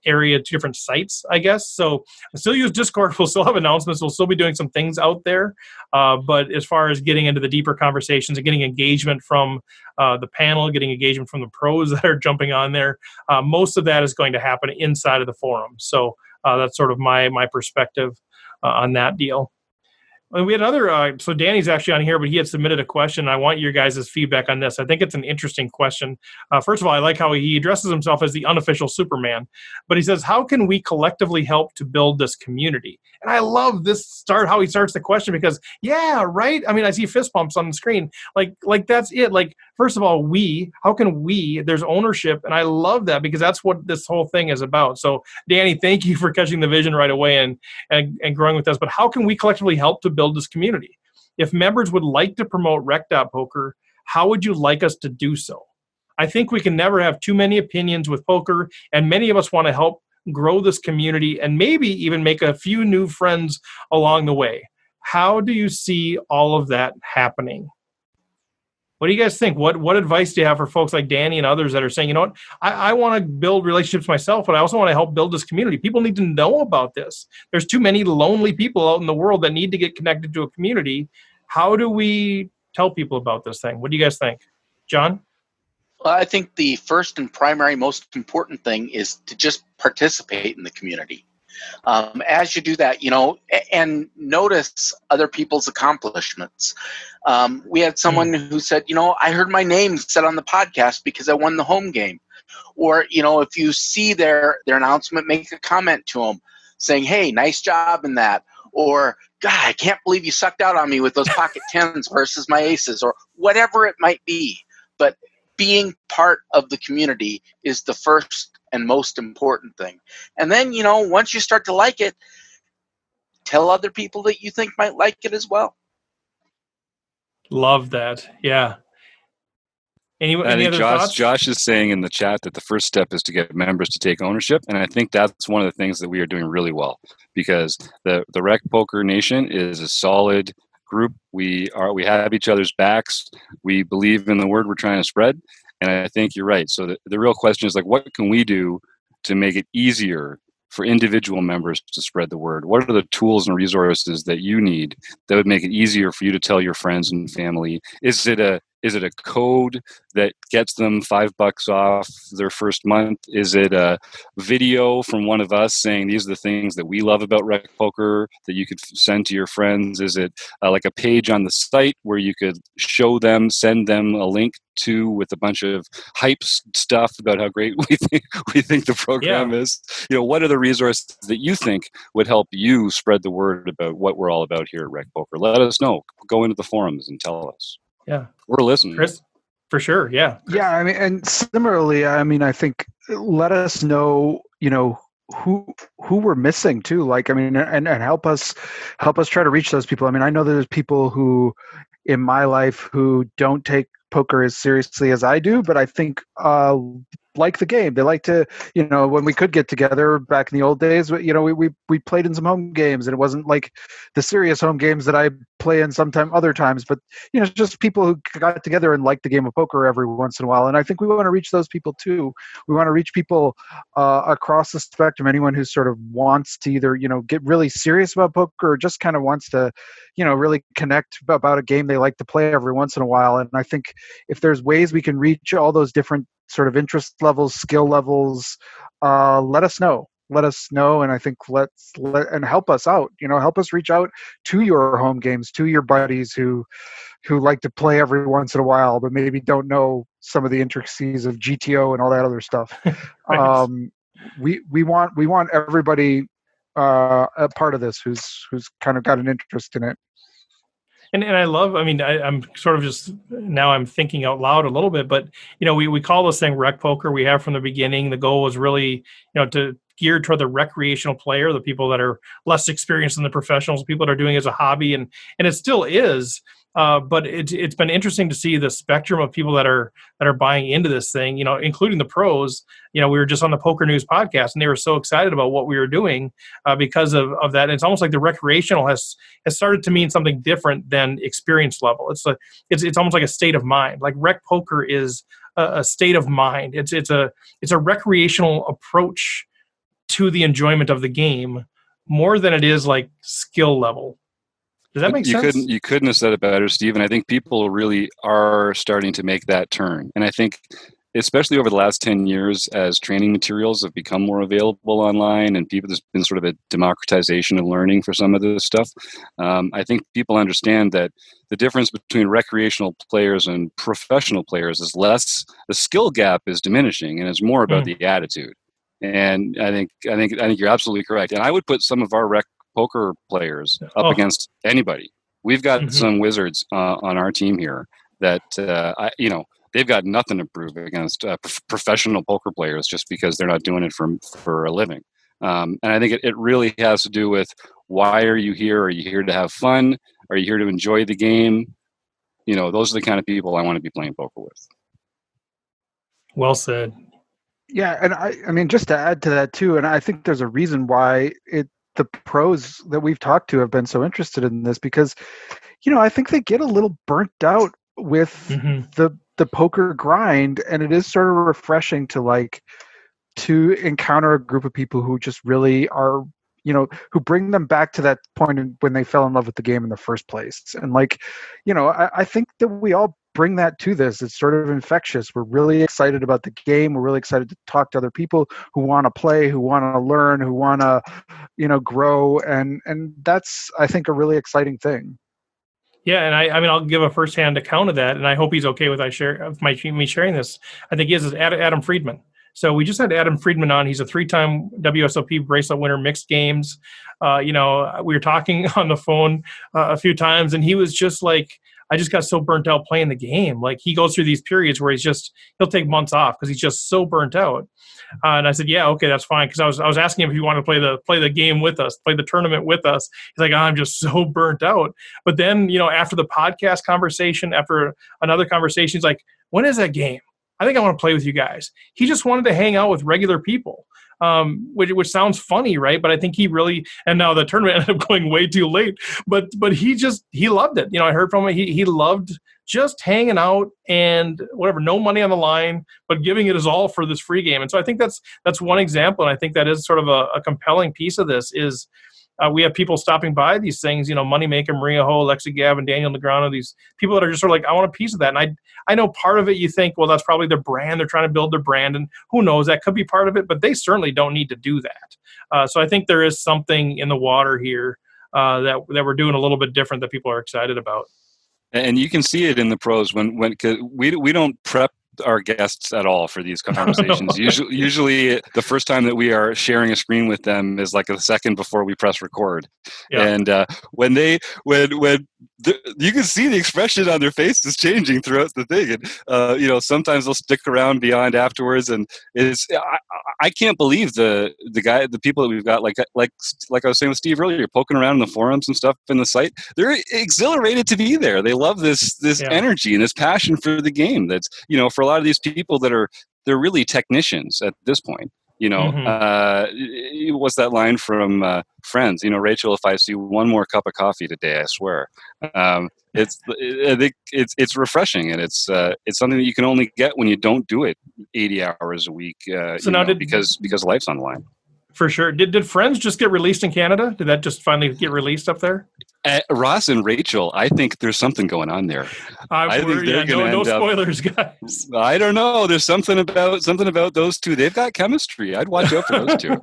different sites, I guess. So I still use Discord. We'll still have announcements. We'll still be doing some things out there. But as far as getting into the deeper conversations and getting engagement from the panel, getting engagement from the pros that are jumping on there, most of that is going to happen inside of the forum. So that's sort of my perspective on that deal. And we had another, so Danny's actually on here, but he had submitted a question. I want your guys' feedback on this. I think it's an interesting question. First of all, I like how he addresses himself as the unofficial Superman, but he says, how can we collectively help to build this community? And I love how he starts the question because, yeah, right? I mean, I see fist pumps on the screen. Like that's it. Like, first of all, how can there's ownership. And I love that because that's what this whole thing is about. So Danny, thank you for catching the vision right away and growing with us. But how can we collectively help to build this community? If members would like to promote Rec.Poker, how would you like us to do so? I think we can never have too many opinions with poker, and many of us want to help grow this community and maybe even make a few new friends along the way. How do you see all of that happening? What do you guys think? What advice do you have for folks like Danny and others that are saying, you know what, I want to build relationships myself, but I also want to help build this community. People need to know about this. There's too many lonely people out in the world that need to get connected to a community. How do we tell people about this thing? What do you guys think? John? Well, I think the first and primary most important thing is to just participate in the community. As you do that, and notice other people's accomplishments. We had someone who said, I heard my name said on the podcast because I won the home game. Or, if you see their announcement, make a comment to them saying, hey, nice job in that. Or, God, I can't believe you sucked out on me with those pocket tens versus my aces, or whatever it might be. But being part of the community is the first and most important thing. And then, once you start to like it, tell other people that you think might like it as well. Love that. Yeah. Any other thoughts? Josh is saying in the chat that the first step is to get members to take ownership, and I think that's one of the things that we are doing really well, because the RecPoker Nation is a solid group. We have each other's backs. We believe in the word we're trying to spread, and I think you're right. So the real question is, like, what can we do to make it easier for individual members to spread the word? What are the tools and resources that you need that would make it easier for you to tell your friends and family? Is it a code that gets them $5 off their first month? Is it a video from one of us saying these are the things that we love about RecPoker that you could send to your friends? Is it like a page on the site where you could send them a link to with a bunch of hype stuff about how great we think the program is? What are the resources that you think would help you spread the word about what we're all about here at RecPoker? Let us know. Go into the forums and tell us. Yeah, we're listening. Chris, for sure. Yeah. Chris. Yeah. I mean, and similarly, I think let us know, who we're missing too. Like, and help us try to reach those people. I mean, I know there's people who in my life who don't take poker as seriously as I do, but I think like the game. They like to, when we could get together back in the old days, we played in some home games, and it wasn't like the serious home games that I play in other times, but just people who got together and liked the game of poker every once in a while. And I think we want to reach those people too. We want to reach people across the spectrum, anyone who sort of wants to either, get really serious about poker or just kind of wants to, really connect about a game they like to play every once in a while. And I think if there's ways we can reach all those different sort of interest levels, skill levels, let us know. And I think and help us out. Help us reach out to your home games, to your buddies who like to play every once in a while, but maybe don't know some of the intricacies of GTO and all that other stuff. Right. We want everybody a part of this who's kind of got an interest in it. And I love, I'm sort of just, now I'm thinking out loud a little bit, but, we call this thing RecPoker. We have from the beginning, the goal was really, to geared toward the recreational player, the people that are less experienced than the professionals, people that are doing it as a hobby. And it still is, but it's been interesting to see the spectrum of people that are buying into this thing, including the pros. We were just on the Poker News podcast, and they were so excited about what we were doing because of that. And it's almost like the recreational has started to mean something different than experience level. It's almost like a state of mind. Like RecPoker is a state of mind. It's a recreational approach to the enjoyment of the game more than it is like skill level. Does that make sense? You couldn't have said it better, Steve. And I think people really are starting to make that turn. And I think, especially over the last 10 years, as training materials have become more available online, and there's been sort of a democratization of learning for some of this stuff. I think people understand that the difference between recreational players and professional players is less. The skill gap is diminishing, and it's more about the attitude. And I think you're absolutely correct. And I would put some of our RecPoker players up against anybody. We've got some wizards on our team here that they've got nothing to prove against professional poker players just because they're not doing it for a living. And I think it really has to do with, why are you here? Are you here to have fun? Are you here to enjoy the game? Those are the kind of people I want to be playing poker with. Well said. Yeah, and I mean, just to add to that too, and I think there's a reason why the pros that we've talked to have been so interested in this, because, I think they get a little burnt out with the poker grind, and it is sort of refreshing to encounter a group of people who just really are, who bring them back to that point when they fell in love with the game in the first place. And I think that we all bring that to this. It's sort of infectious. We're really excited about the game. We're really excited to talk to other people who want to play, who want to learn, who want to, grow. And that's, I think, a really exciting thing. Yeah, and I mean, I'll give a firsthand account of that, and I hope he's okay with me sharing this. I think he is Adam Friedman. So we just had Adam Friedman on. He's a 3-time WSOP bracelet winner, mixed games. We were talking on the phone a few times, and he was just like, I just got so burnt out playing the game. Like, he goes through these periods where he'll take months off because he's just so burnt out. And I said, yeah, okay, that's fine. Because I was asking him if he wanted to play the game with us, play the tournament with us. He's like, I'm just so burnt out. But then, after the podcast conversation, after another conversation, he's like, when is that game? I think I want to play with you guys. He just wanted to hang out with regular people, which sounds funny, right? But I think he really, and now the tournament ended up going way too late, but he loved it. I heard from him, he loved just hanging out and whatever, no money on the line, but giving it his all for this free game. And so I think that's one example. And I think that is sort of a compelling piece of this is, we have people stopping by these things, Moneymaker, Maria Ho, Lexi Gavin, Daniel Negreanu, these people that are just sort of like, I want a piece of that. And I know part of it, you think, well, that's probably their brand. They're trying to build their brand. And who knows, that could be part of it, but they certainly don't need to do that. So I think there is something in the water here that we're doing a little bit different that people are excited about. And you can see it in the pros when cause we don't prep our guests at all for these conversations. Usually the first time that we are sharing a screen with them is like a second before we press record. Yeah. And when you can see the expression on their face is changing throughout the thing. And, sometimes they'll stick around beyond afterwards. And I can't believe the people that we've got, like I was saying with Steve earlier, poking around in the forums and stuff in the site. They're exhilarated to be there. They love this energy and this passion for the game. That's, for a lot of these people they're really technicians at this point. What's that line from Friends? Rachel, if I see one more cup of coffee today, I swear. I think it's refreshing, and it's something that you can only get when you don't do it 80 hours a week. Because life's on the line. For sure. Did Friends just get released in Canada? Did that just finally get released up there? Ross and Rachel, I think there's something going on there. I think they're going to no spoilers, guys. I don't know. There's something about those two. They've got chemistry. I'd watch out for those two.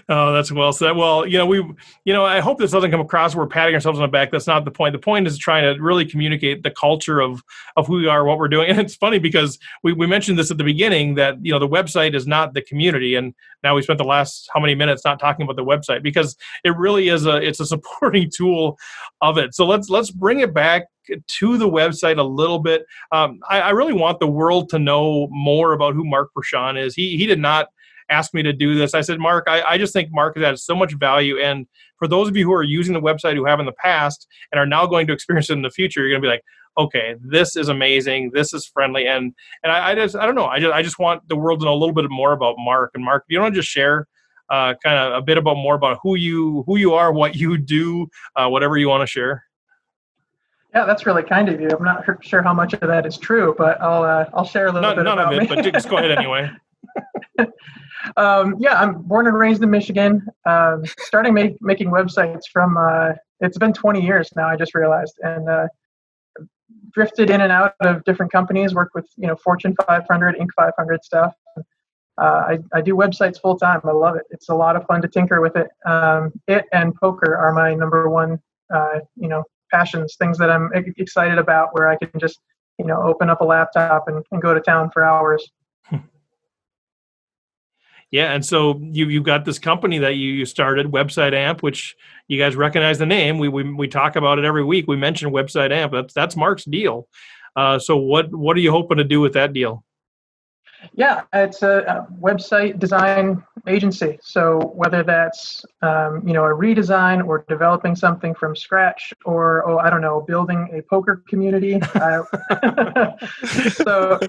Oh, that's well said. Well, I hope this doesn't come across we're patting ourselves on the back. That's not the point. The point is trying to really communicate the culture of who we are, what we're doing. And it's funny because we mentioned this at the beginning that, the website is not the community. And now we spent the last how many minutes not talking about the website because it really is it's a supporting tool of it. So let's bring it back to the website a little bit. I really want the world to know more about who Mark Bershon is. He did not ask me to do this. I said, Mark, I just think Mark has added so much value. And for those of you who are using the website who have in the past and are now going to experience it in the future, you're going to be like, okay, this is amazing. This is friendly. And I don't know. I just want the world to know a little bit more about Mark. And Mark, you want to just share kind of a bit more about who you are, what you do, whatever you want to share. Yeah, that's really kind of you. I'm not sure how much of that is true, but I'll share a little bit about me. But just go ahead anyway. I'm born and raised in Michigan. Starting making websites from it's been 20 years now. I just realized, and drifted in and out of different companies. Worked with Fortune 500, Inc. 500 stuff. I do websites full time. I love it. It's a lot of fun to tinker with it. It and poker are my number one passions. Things that I'm excited about, where I can just open up a laptop and go to town for hours. Yeah, and so you've got this company that you started, Website Amp, which you guys recognize the name. We talk about it every week. We mention Website Amp. That's Mark's deal. So what are you hoping to do with that deal? Yeah, it's a website design agency. So whether that's a redesign or developing something from scratch, or building a poker community. So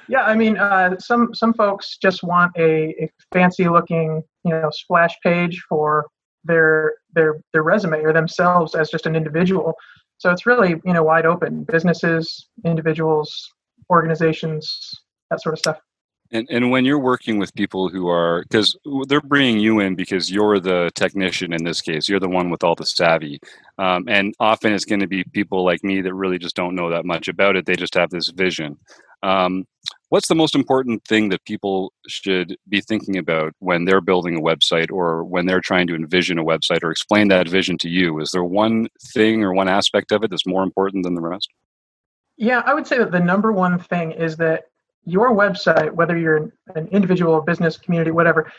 yeah, I mean, some folks just want a fancy looking splash page for their resume or themselves as just an individual. So it's really, wide open. Businesses, individuals, organizations, that sort of stuff. And when you're working with people who are, because they're bringing you in because you're the technician in this case, you're the one with all the savvy. And often it's going to be people like me that really just don't know that much about it. They just have this vision. What's the most important thing that people should be thinking about when they're building a website or when they're trying to envision a website or explain that vision to you? Is there one thing or one aspect of it that's more important than the rest? Yeah, I would say that the number one thing is that your website, whether you're an individual, business, community, whatever,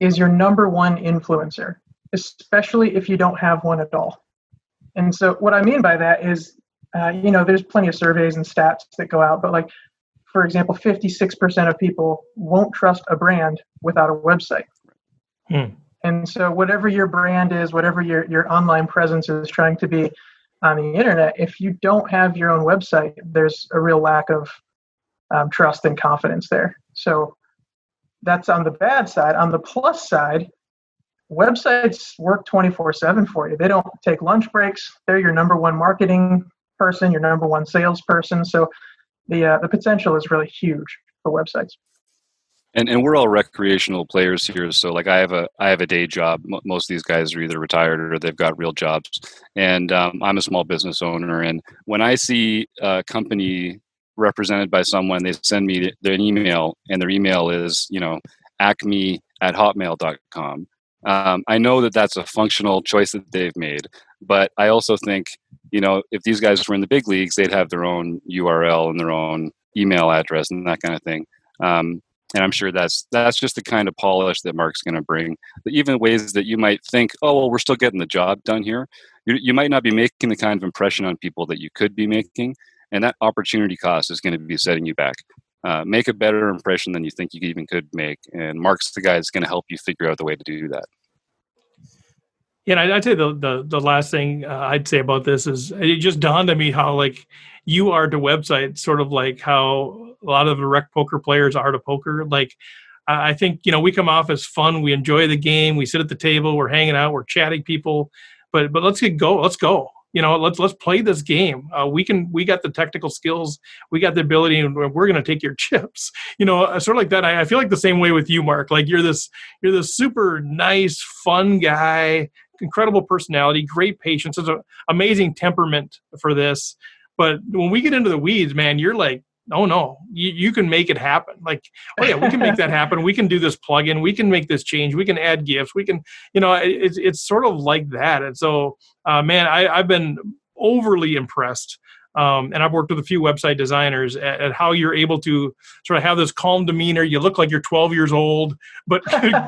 is your number one influencer, especially if you don't have one at all. And so what I mean by that is, there's plenty of surveys and stats that go out, but like, for example, 56% of people won't trust a brand without a website. And so whatever your brand is, whatever your online presence is trying to be on the internet, if you don't have your own website, there's a real lack of trust and confidence there. So that's on the bad side. On the plus side, websites work 24/7 for you. They don't take lunch breaks. They're your number one marketing person, your number one salesperson. So the potential is really huge for websites. And we're all recreational players here. So like I have a day job. Most of these guys are either retired or they've got real jobs. And I'm a small business owner. And when I see a company represented by someone, they send me an email, and their email is, acme@hotmail.com. I know that that's a functional choice that they've made, but I also think, if these guys were in the big leagues, they'd have their own URL and their own email address and that kind of thing. And I'm sure that's just the kind of polish that Mark's going to bring. But even ways that you might think, oh, well, we're still getting the job done here. You might not be making the kind of impression on people that you could be making. And that opportunity cost is going to be setting you back. Make a better impression than you think you even could make. And Mark's the guy that's going to help you figure out the way to do that. Yeah, and I'd say the last thing I'd say about this is it just dawned on me how like you are to websites, sort of like how a lot of the RecPoker players are to poker. Like I think we come off as fun. We enjoy the game. We sit at the table. We're hanging out. We're chatting people. But let's go. Let's go. Let's play this game. We got the technical skills. We got the ability, and we're going to take your chips. Sort of like that. I feel like the same way with you, Mark. Like you're this super nice, fun guy, incredible personality, great patience, such an amazing temperament for this. But when we get into the weeds, man, you're like, oh no, you can make it happen. Like, oh yeah, we can make that happen. We can do this plugin. We can make this change. We can add gifts. We can, it's sort of like that. And so, man, I've been overly impressed. And I've worked with a few website designers at how you're able to sort of have this calm demeanor. You look like you're 12 years old, but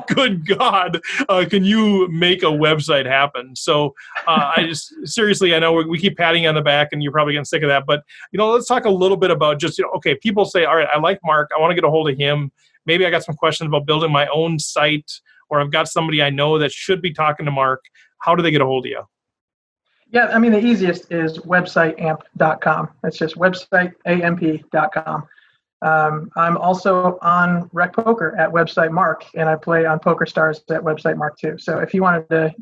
good God, can you make a website happen? So I just seriously, I know we keep patting you on the back, and you're probably getting sick of that. But let's talk a little bit about just okay. People say, all right, I like Mark. I want to get a hold of him. Maybe I got some questions about building my own site, or I've got somebody I know that should be talking to Mark. How do they get a hold of you? Yeah, I mean, the easiest is websiteamp.com. It's just websiteamp.com. I'm also on RecPoker at website Mark, and I play on PokerStars at website Mark too. So if you wanted to,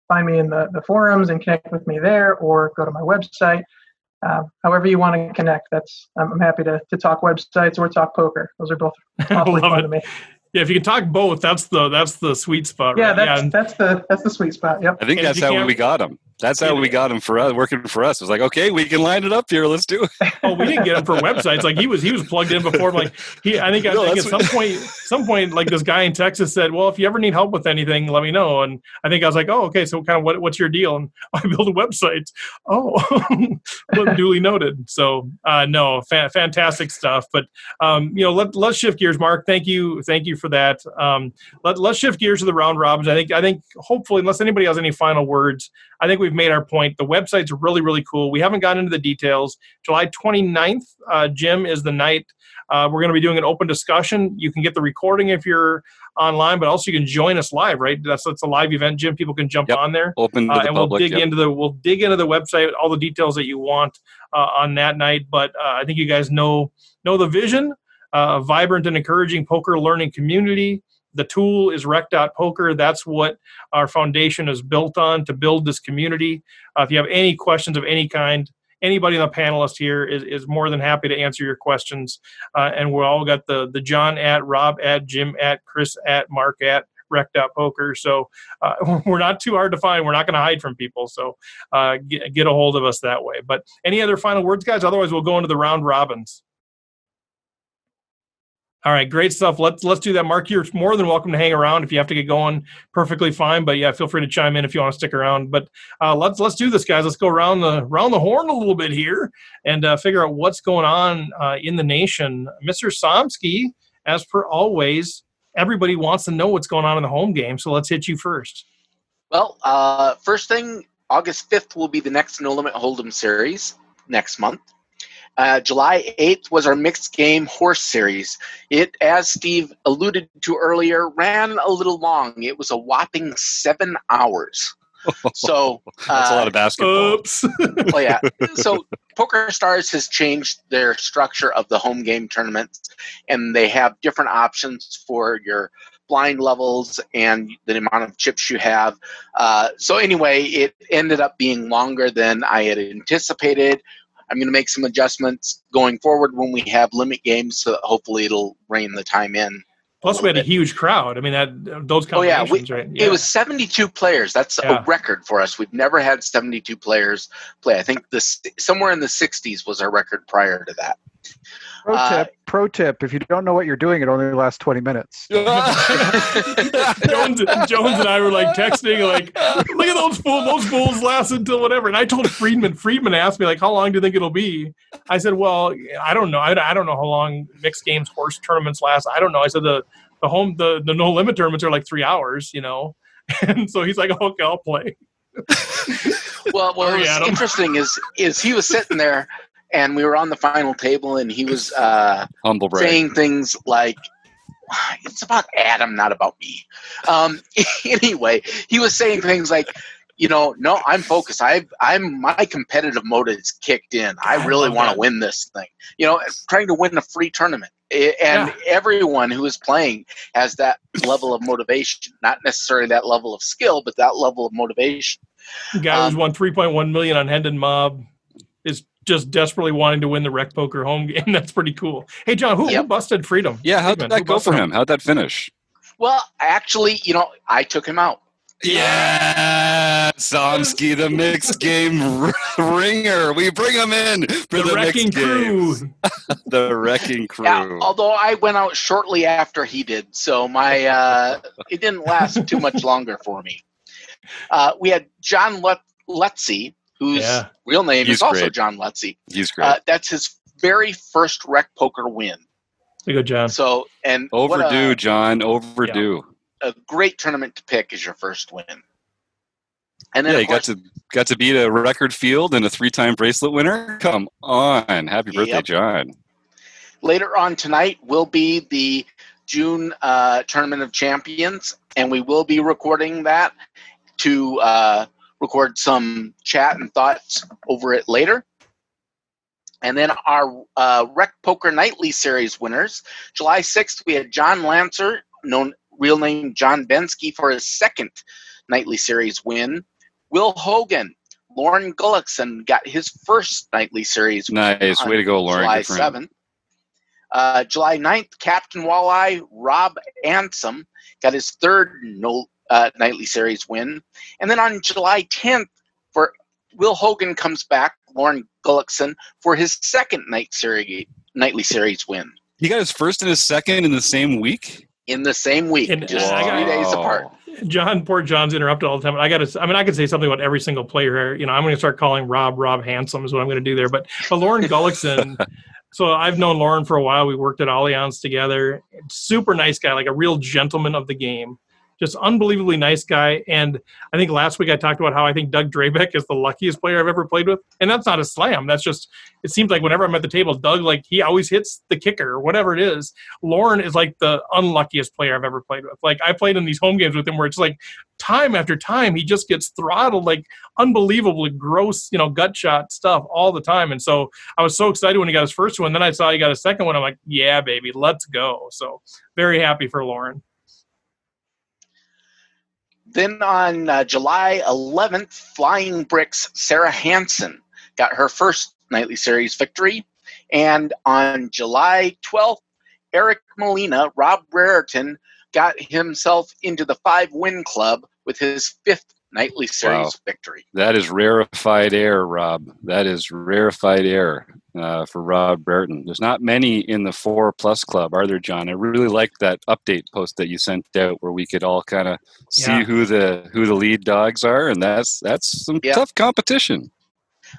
find me in the forums and connect with me there, or go to my website, however you want to connect, I'm happy to talk websites or talk poker. Those are both awfully fun to me. Yeah, if you can talk both, that's the sweet spot. Yeah, right? That's the sweet spot. Yep. I think that's how we got him. That's how we got him for us, working for us. It was like, okay, we can line it up here. Let's do it. Oh, we didn't get him for websites. Like he was plugged in before. Like I think at some point, like this guy in Texas said, well, if you ever need help with anything, let me know. And I think I was like, oh, okay. So kind of what's your deal? And I build a website. Oh, well, duly noted. So no, fantastic stuff. But let's shift gears, Mark. Thank you for that. Let's shift gears to the round robins. I think hopefully, unless anybody has any final words, I think we've made our point. The website's really, really cool. We haven't gotten into the details. July 29th, Jim, is the night. We're going to be doing an open discussion. You can get the recording if you're online, but also you can join us live, right? That's a live event, Jim. People can jump on there. Open to the public. We'll dig into the website, all the details that you want on that night. But I think you guys know the vision, a vibrant and encouraging poker learning community The tool is rec.poker. That's what our foundation is built on, to build this community. If you have any questions of any kind, anybody on the panelist here is more than happy to answer your questions. And we all got the John at, Rob at, Jim at, Chris at, Mark at rec.poker. So we're not too hard to find. We're not going to hide from people. So get a hold of us that way. But any other final words, guys? Otherwise, we'll go into the round robins. All right, great stuff. Let's do that. Mark, you're more than welcome to hang around. If you have to get going, perfectly fine. But yeah, feel free to chime in if you want to stick around. But let's do this, guys. Let's go around the horn a little bit here and figure out what's going on in the nation. Mr. Somsky, as per always, everybody wants to know what's going on in the home game. So let's hit you first. Well, first thing, August 5th will be the next No Limit Hold'em series next month. July 8th was our mixed game horse series. It, as Steve alluded to earlier, ran a little long. It was a whopping 7 hours. So that's a lot of basketball. Oops. Well, yeah. So Poker Stars has changed their structure of the home game tournaments, and they have different options for your blind levels and the amount of chips you have. So anyway, it ended up being longer than I had anticipated. I'm going to make some adjustments going forward when we have limit games, so that hopefully it'll rein the time in. Plus, we had a huge crowd. I mean, those combinations, right? Yeah. It was 72 players. That's a record for us. We've never had 72 players play. I think somewhere in the 60s was our record prior to that. Pro tip, if you don't know what you're doing, it only lasts 20 minutes. Jones and I were like texting, like, look at those fools. Those fools last until whatever. And I told Friedman. Friedman asked me, like, how long do you think it'll be? I said, well, I don't know. I don't know how long mixed games horse tournaments last. I don't know. I said the no limit tournaments are like 3 hours, you know. And so he's like, okay, I'll play. Well, what was interesting is he was sitting there, and we were on the final table, and he was saying things like, it's about Adam, not about me. Anyway, he was saying things like, no, I'm focused. My competitive mode is kicked in. I really want to win this thing. Trying to win a free tournament. And everyone who is playing has that level of motivation, not necessarily that level of skill, but that level of motivation. The guy who's won $3.1 million on Hendon Mob is just desperately wanting to win the RecPoker home game. That's pretty cool. Hey, John, who busted Freedom? Yeah, how did that go for him? How'd that finish? Well, actually, I took him out. Yeah, Somsky, the mixed game ringer. We bring him in for the wrecking mixed crew. games. The wrecking crew. Yeah, although I went out shortly after he did, so my it didn't last too much longer for me. We had John Lutzy, whose real name is also John Lutzy. He's great. That's his very first RecPoker win. There you go, John. So overdue, John. Overdue. A great tournament to pick as your first win. And then you got to beat a record field and a 3-time bracelet winner. Come on, happy birthday, John! Later on tonight will be the June Tournament of Champions, and we will be recording that to record some chat and thoughts over it later. And then our RecPoker Nightly Series winners. July 6th, we had John Lancer, real name John Bensky, for his second Nightly Series win. Will Hogan, Lauren Gullickson got his first Nightly Series win. Nice. Way to go, Lauren. July 7th. July 9th, Captain Walleye, Rob Ansom, got his third Nightly Series win. And then on July 10th, Will Hogan comes back, Lauren Gullickson, for his second Nightly Series win. He got his first and his second in the same week? In the same week, just 3 days apart. Poor John's interrupted all the time. I could say something about every single player here. I'm going to start calling Rob Handsome is what I'm going to do there. But Lauren Gullickson, so I've known Lauren for a while. We worked at Allianz together. Super nice guy, like a real gentleman of the game. Just unbelievably nice guy. And I think last week I talked about how I think Doug Drabeck is the luckiest player I've ever played with. And that's not a slam. That's just, it seems like whenever I'm at the table, Doug, like, he always hits the kicker or whatever it is. Lauren is like the unluckiest player I've ever played with. Like, I played in these home games with him where it's like time after time, he just gets throttled, like unbelievably gross, gut shot stuff all the time. And so I was so excited when he got his first one. Then I saw he got a second one. I'm like, yeah, baby, let's go. So very happy for Lauren. Then on July 11th, Flying Bricks Sarah Hansen got her first Nightly Series victory. And on July 12th, Eric Molina, Rob Raritan, got himself into the 5-win club with his 5th Nightly Series victory. That is rarefied air, Rob. That is rarefied air for Rob Brereton. There's not many in the 4+ club, are there, John? I really liked that update post that you sent out where we could all kind of see who the lead dogs are, and that's some tough competition.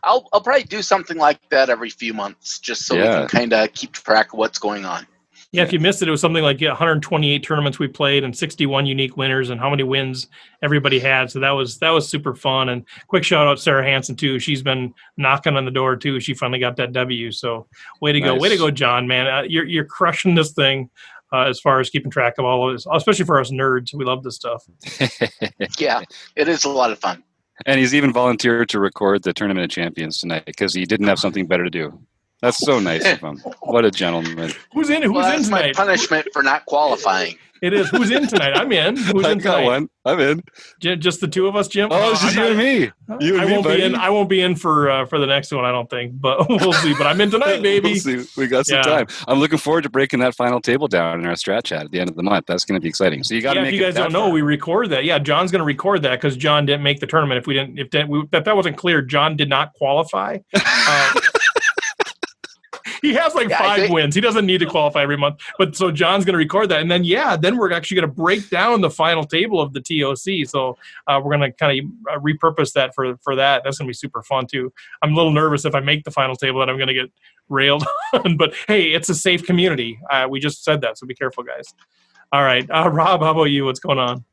I'll probably do something like that every few months, just so we can kind of keep track of what's going on. Yeah, if you missed it, it was something like 128 tournaments we played and 61 unique winners and how many wins everybody had. So that was super fun. And quick shout out Sarah Hansen too. She's been knocking on the door too. She finally got that W. So way to go, John, man. You're crushing this thing as far as keeping track of all of this, especially for us nerds. We love this stuff. Yeah, it is a lot of fun. And he's even volunteered to record the Tournament of Champions tonight because he didn't have something better to do. That's so nice of him. What a gentleman. Who's in tonight? My punishment for not qualifying. It is. Who's in tonight? I'm in. Who's in tonight? One. I'm in. Just the two of us, Jim? Oh, it's just you and me. You and me, buddy. I won't be in for the next one, I don't think. But we'll see. But I'm in tonight, baby. We'll see. We got some time. I'm looking forward to breaking that final table down in our strat chat at the end of the month. That's going to be exciting. So you got to make it. If you guys don't know, we record that. Yeah, John's going to record that because John didn't make the tournament. If that wasn't clear, John did not qualify. He has like 5 wins. He doesn't need to qualify every month. But so John's going to record that. And then we're actually going to break down the final table of the TOC. So we're going to kind of repurpose that for that. That's going to be super fun too. I'm a little nervous if I make the final table that I'm going to get railed on. But hey, it's a safe community. We just said that. So be careful, guys. All right. Rob, how about you? What's going on?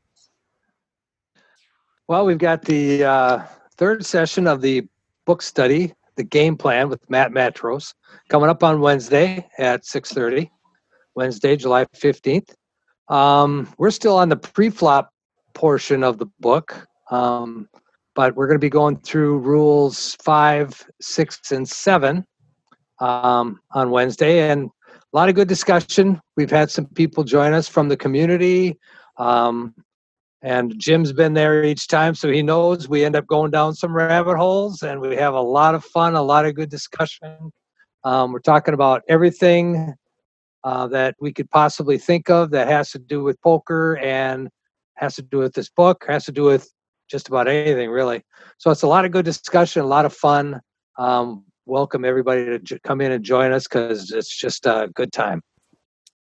Well, we've got the third session of the book study, The Game Plan with Matt Matros, coming up on Wednesday at 6:30, Wednesday, July 15th. We're still on the pre-flop portion of the book, but we're going to be going through rules 5, 6, and 7 on Wednesday, and a lot of good discussion. We've had some people join us from the community, and Jim's been there each time, so he knows we end up going down some rabbit holes, and we have a lot of fun, a lot of good discussion. We're talking about everything that we could possibly think of that has to do with poker and has to do with this book, has to do with just about anything, really. So it's a lot of good discussion, a lot of fun. Welcome everybody to come in and join us because it's just a good time.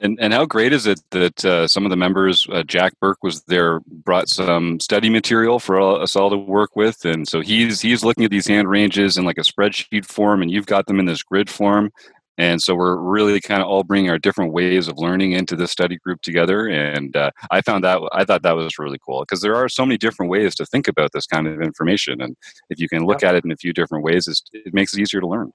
And how great is it that some of the members, Jack Burke was there, brought some study material for us all to work with, and so he's looking at these hand ranges in like a spreadsheet form, and you've got them in this grid form, and so we're really kind of all bringing our different ways of learning into this study group together, and I thought that was really cool because there are so many different ways to think about this kind of information, and if you can look at it in a few different ways, it makes it easier to learn.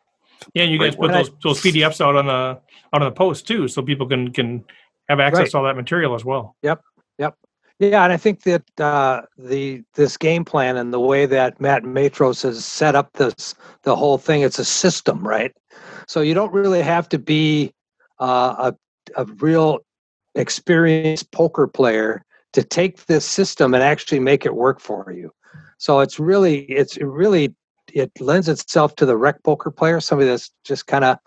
Yeah, and you guys put those PDFs out on the post too, so people can have access to all that material as well. Yep. Yeah, and I think that this game plan and the way that Matt Matros has set up the whole thing, it's a system, right? So you don't really have to be a real experienced poker player to take this system and actually make it work for you. So it lends itself to the RecPoker player, somebody that's just kind of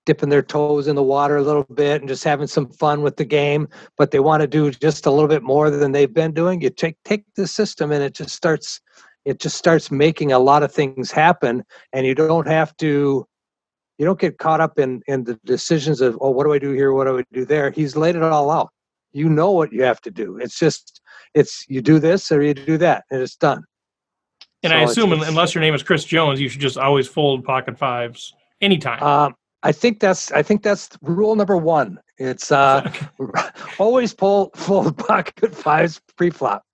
dipping their toes in the water a little bit and just having some fun with the game, but they want to do just a little bit more than they've been doing. You take the system and it just starts making a lot of things happen, and you don't get caught up in the decisions of, oh, what do I do here? What do I do there? He's laid it all out. You know what you have to do. It's you do this or you do that, and it's done. And so I assume, unless your name is Chris Jones, you should just always fold pocket fives anytime. I think that's rule number 1. It's always fold pocket fives pre-flop,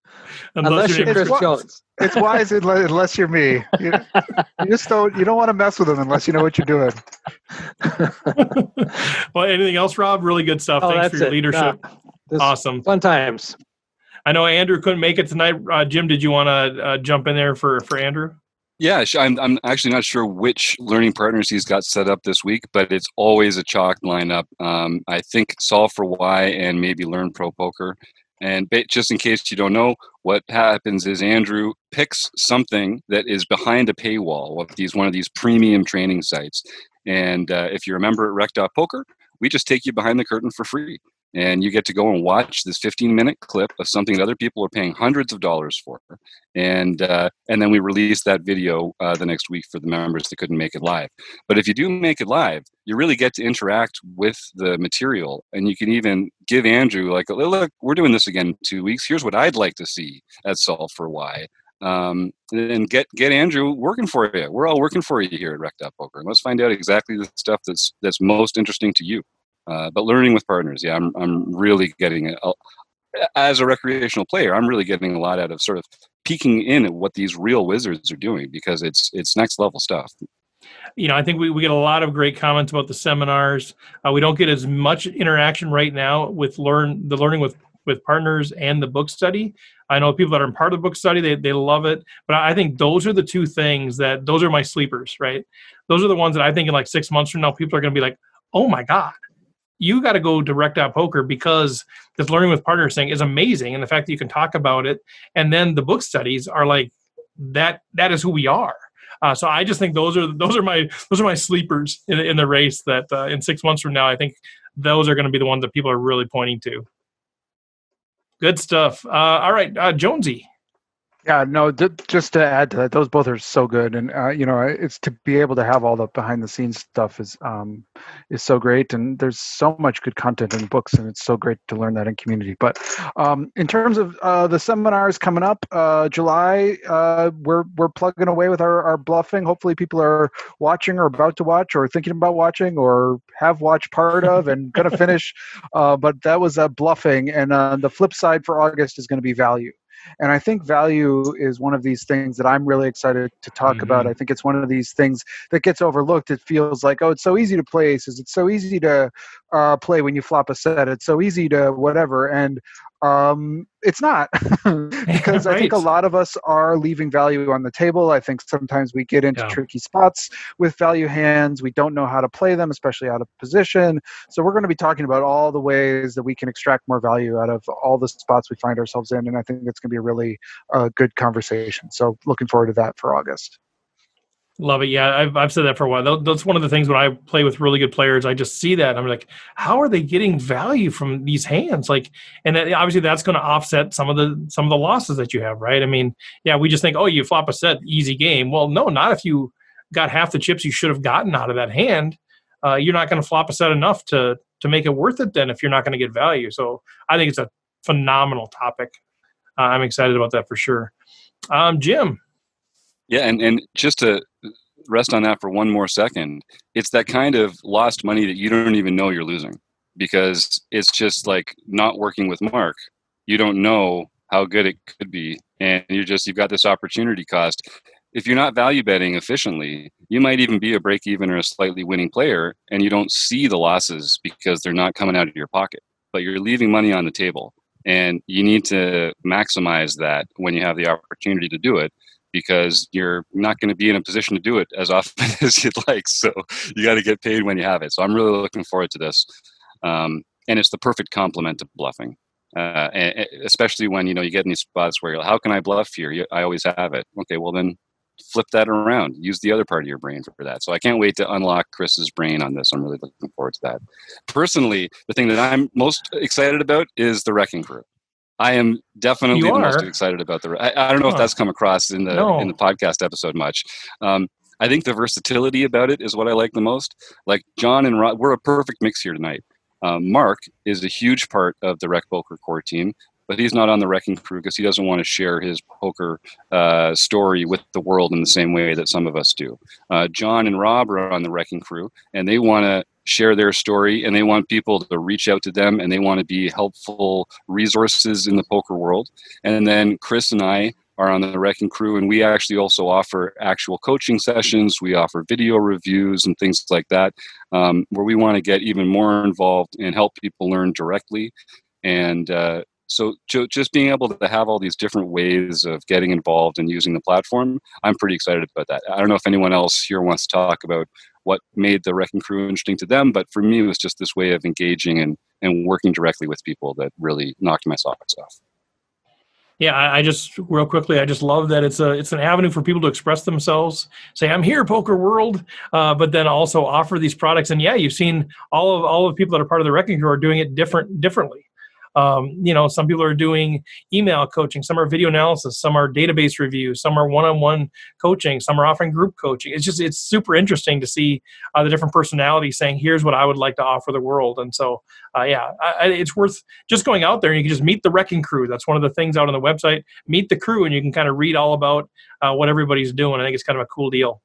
unless you're Chris Jones. It's wise unless you're me. You don't want to mess with them unless you know what you're doing. Well, anything else, Rob? Really good stuff. Thanks for your leadership. Awesome. Fun times. I know Andrew couldn't make it tonight. Jim, did you want to jump in there for Andrew? Yeah, I'm actually not sure which learning partners he's got set up this week, but it's always a chalk lineup. I think Solve for Why and maybe Learn Pro Poker. And just in case you don't know, what happens is Andrew picks something that is behind a paywall of one of these premium training sites. And if you're a member at rec.poker, we just take you behind the curtain for free. And you get to go and watch this 15-minute clip of something that other people are paying hundreds of dollars for. And then we release that video the next week for the members that couldn't make it live. But if you do make it live, you really get to interact with the material. And you can even give Andrew, like, look, we're doing this again in 2 weeks. Here's what I'd like to see at Solve for Why. And get Andrew working for you. We're all working for you here at Rec.Poker. And let's find out exactly the stuff that's most interesting to you. But learning with partners, yeah, I'm really getting as a recreational player, I'm really getting a lot out of sort of peeking in at what these real wizards are doing, because it's next level stuff. I think we get a lot of great comments about the seminars. We don't get as much interaction right now with learning with partners and the book study. I know people that are part of the book study, they love it. But I think those are the two things those are my sleepers, right? Those are the ones that I think in like 6 months from now, people are going to be like, oh my God, you got to go to Rec.Poker, because this learning with partners thing is amazing. And the fact that you can talk about it, and then the book studies are like, that is who we are. So I just think those are my sleepers in the race that in 6 months from now, I think those are going to be the ones that people are really pointing to. Good stuff. All right, Jonesy. Yeah, no, just to add to that, those both are so good, and it's to be able to have all the behind the scenes stuff is so great, and there's so much good content in books, and it's so great to learn that in community. But in terms of the seminars coming up, July, we're plugging away with our bluffing. Hopefully, people are watching or about to watch or thinking about watching or have watched part of and going to finish. But that was bluffing, and the flip side for August is going to be value. And I think value is one of these things that I'm really excited to talk about. I think it's one of these things that gets overlooked. It feels like, oh, it's so easy to play aces. It's so easy to play when you flop a set. It's so easy to whatever. And it's not because Right. I think a lot of us are leaving value on the table. I think sometimes we get into tricky spots with value hands. We don't know how to play them, especially out of position. So we're going to be talking about all the ways that we can extract more value out of all the spots we find ourselves in. And I think it's going to be a really good conversation. So looking forward to that for August. Love it. Yeah, I've said that for a while. That's one of the things when I play with really good players, I just see that. And I'm like, how are they getting value from these hands? Like, and then obviously that's going to offset some of the losses that you have, right? I mean, yeah, we just think, oh, you flop a set, easy game. Well, no, not if you got half the chips you should have gotten out of that hand. You're not going to flop a set enough to make it worth it then if you're not going to get value. So I think it's a phenomenal topic. I'm excited about that for sure. Jim. Yeah, and just to rest on that for one more second, it's that kind of lost money that you don't even know you're losing, because it's just like not working with Mark. You don't know how good it could be, and you've got this opportunity cost. If you're not value betting efficiently, you might even be a break even or a slightly winning player, and you don't see the losses because they're not coming out of your pocket, but you're leaving money on the table, and you need to maximize that when you have the opportunity to do it, because you're not going to be in a position to do it as often as you'd like. So you got to get paid when you have it. So I'm really looking forward to this. And it's the perfect complement to bluffing, and especially when, you get in these spots where you're like, how can I bluff here? I always have it. Okay, well then flip that around. Use the other part of your brain for that. So I can't wait to unlock Chris's brain on this. I'm really looking forward to that. Personally, the thing that I'm most excited about is the Wrecking Crew. I am definitely the most excited about I don't know if that's come across in the podcast episode much. I think the versatility about it is what I like the most. Like John and Rob, we're a perfect mix here tonight. Mark is a huge part of the RecPoker core team, but he's not on the Wrecking Crew because he doesn't want to share his poker story with the world in the same way that some of us do. John and Rob are on the Wrecking Crew, and they want to share their story, and they want people to reach out to them, and they want to be helpful resources in the poker world. And then Chris and I are on the Wrecking Crew, and we actually also offer actual coaching sessions. We offer video reviews and things like that, where we want to get even more involved and help people learn directly. And so just being able to have all these different ways of getting involved and using the platform, I'm pretty excited about that. I don't know if anyone else here wants to talk about what made the Wrecking Crew interesting to them, but for me, it was just this way of engaging and and working directly with people that really knocked my socks off. Yeah, I just real quickly, I just love that it's an avenue for people to express themselves, say I'm here, poker world, but then also offer these products. And yeah, you've seen all of the people that are part of the Wrecking Crew are doing it differently. Some people are doing email coaching, some are video analysis, some are database reviews, some are one-on-one coaching, some are offering group coaching. It's super interesting to see the different personalities saying, here's what I would like to offer the world. And so, it's worth just going out there and you can just meet the Wrecking Crew. That's one of the things out on the website. Meet the crew and you can kind of read all about what everybody's doing. I think it's kind of a cool deal.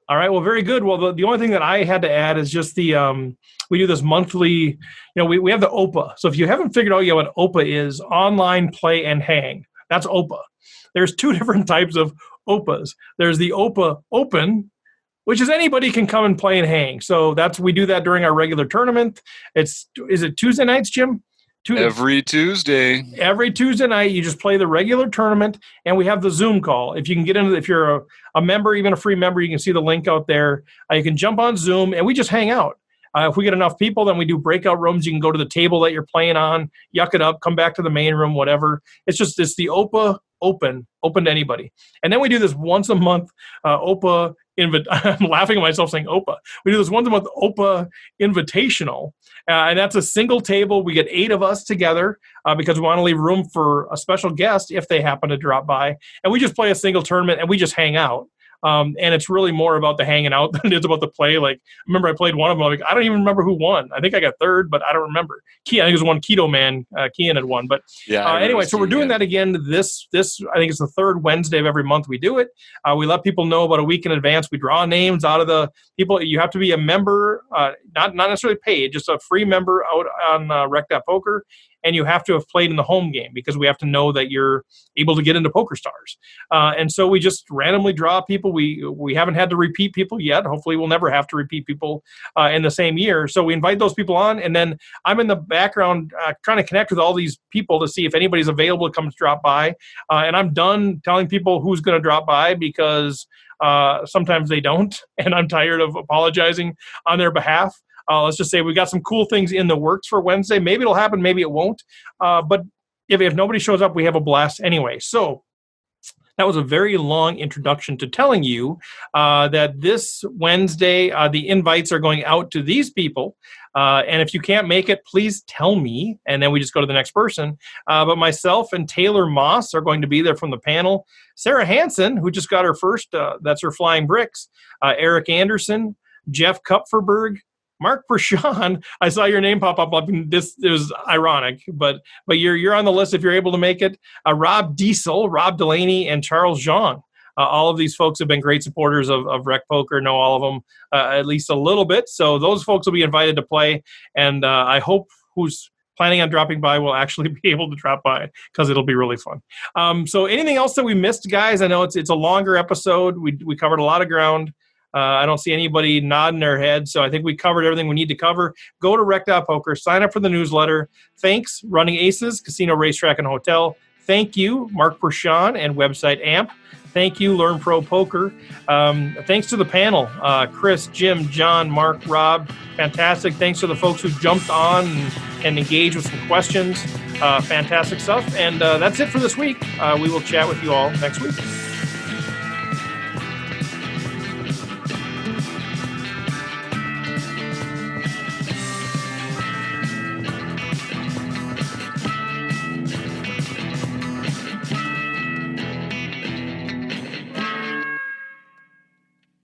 All right. Well, very good. Well, the only thing that I had to add is just we do this monthly, we have the OPA. So if you haven't figured out yet what OPA is, online play and hang, that's OPA. There's two different types of OPAs. There's the OPA Open, which is anybody can come and play and hang. So we do that during our regular tournament. Is it Tuesday nights, Jim? Every Tuesday. Every Tuesday night, you just play the regular tournament, and we have the Zoom call. If you can get into, if you're a member, even a free member, you can see the link out there. You can jump on Zoom, and we just hang out. If we get enough people, then we do breakout rooms. You can go to the table that you're playing on, yuck it up, come back to the main room, whatever. It's the OPA open to anybody. And then we do this once a month OPA I'm laughing at myself saying OPA. We do this once a month OPA invitational, and that's a single table. We get 8 of us together because we want to leave room for a special guest if they happen to drop by. And we just play a single tournament and we just hang out. And it's really more about the hanging out than it is about the play. Like, I remember I played one of them. Like, I don't even remember who won. I think I got third, but I don't remember. I think it was one Keto Man. Kian had won. But anyway, so we're doing that again this. I think it's the third Wednesday of every month we do it. We let people know about a week in advance. We draw names out of the people. You have to be a member, not necessarily paid, just a free member out on Rec.Poker. And you have to have played in the home game because we have to know that you're able to get into PokerStars. And so we just randomly draw people. We haven't had to repeat people yet. Hopefully we'll never have to repeat people in the same year. So we invite those people on, and then I'm in the background trying to connect with all these people to see if anybody's available to come drop by. And I'm done telling people who's going to drop by because sometimes they don't, and I'm tired of apologizing on their behalf. Let's just say we've got some cool things in the works for Wednesday. Maybe it'll happen, maybe it won't. But if nobody shows up, we have a blast anyway. So that was a very long introduction to telling you that this Wednesday, the invites are going out to these people. And if you can't make it, please tell me. And then we just go to the next person. But myself and Taylor Moss are going to be there from the panel. Sarah Hansen, who just got her first, that's her Flying Bricks. Eric Anderson, Jeff Kupferberg, Mark Prashant, I saw your name pop up. This it was ironic, but you're on the list if you're able to make it. Rob Diesel, Rob Delaney, and Charles Jean. All of these folks have been great supporters of RecPoker, know all of them at least a little bit. So those folks will be invited to play, and I hope who's planning on dropping by will actually be able to drop by because it'll be really fun. So anything else that we missed, guys? I know it's a longer episode. We covered a lot of ground. I don't see anybody nodding their head, so I think we covered everything we need to cover. Go to Rec.Poker, sign up for the newsletter. Thanks, Running Aces, Casino, Racetrack, and Hotel. Thank you, Mark Prashant and website AMP. Thank you, Learn Pro Poker. Thanks to the panel, Chris, Jim, John, Mark, Rob. Fantastic. Thanks to the folks who jumped on and engaged with some questions. Fantastic stuff. And that's it for this week. We will chat with you all next week.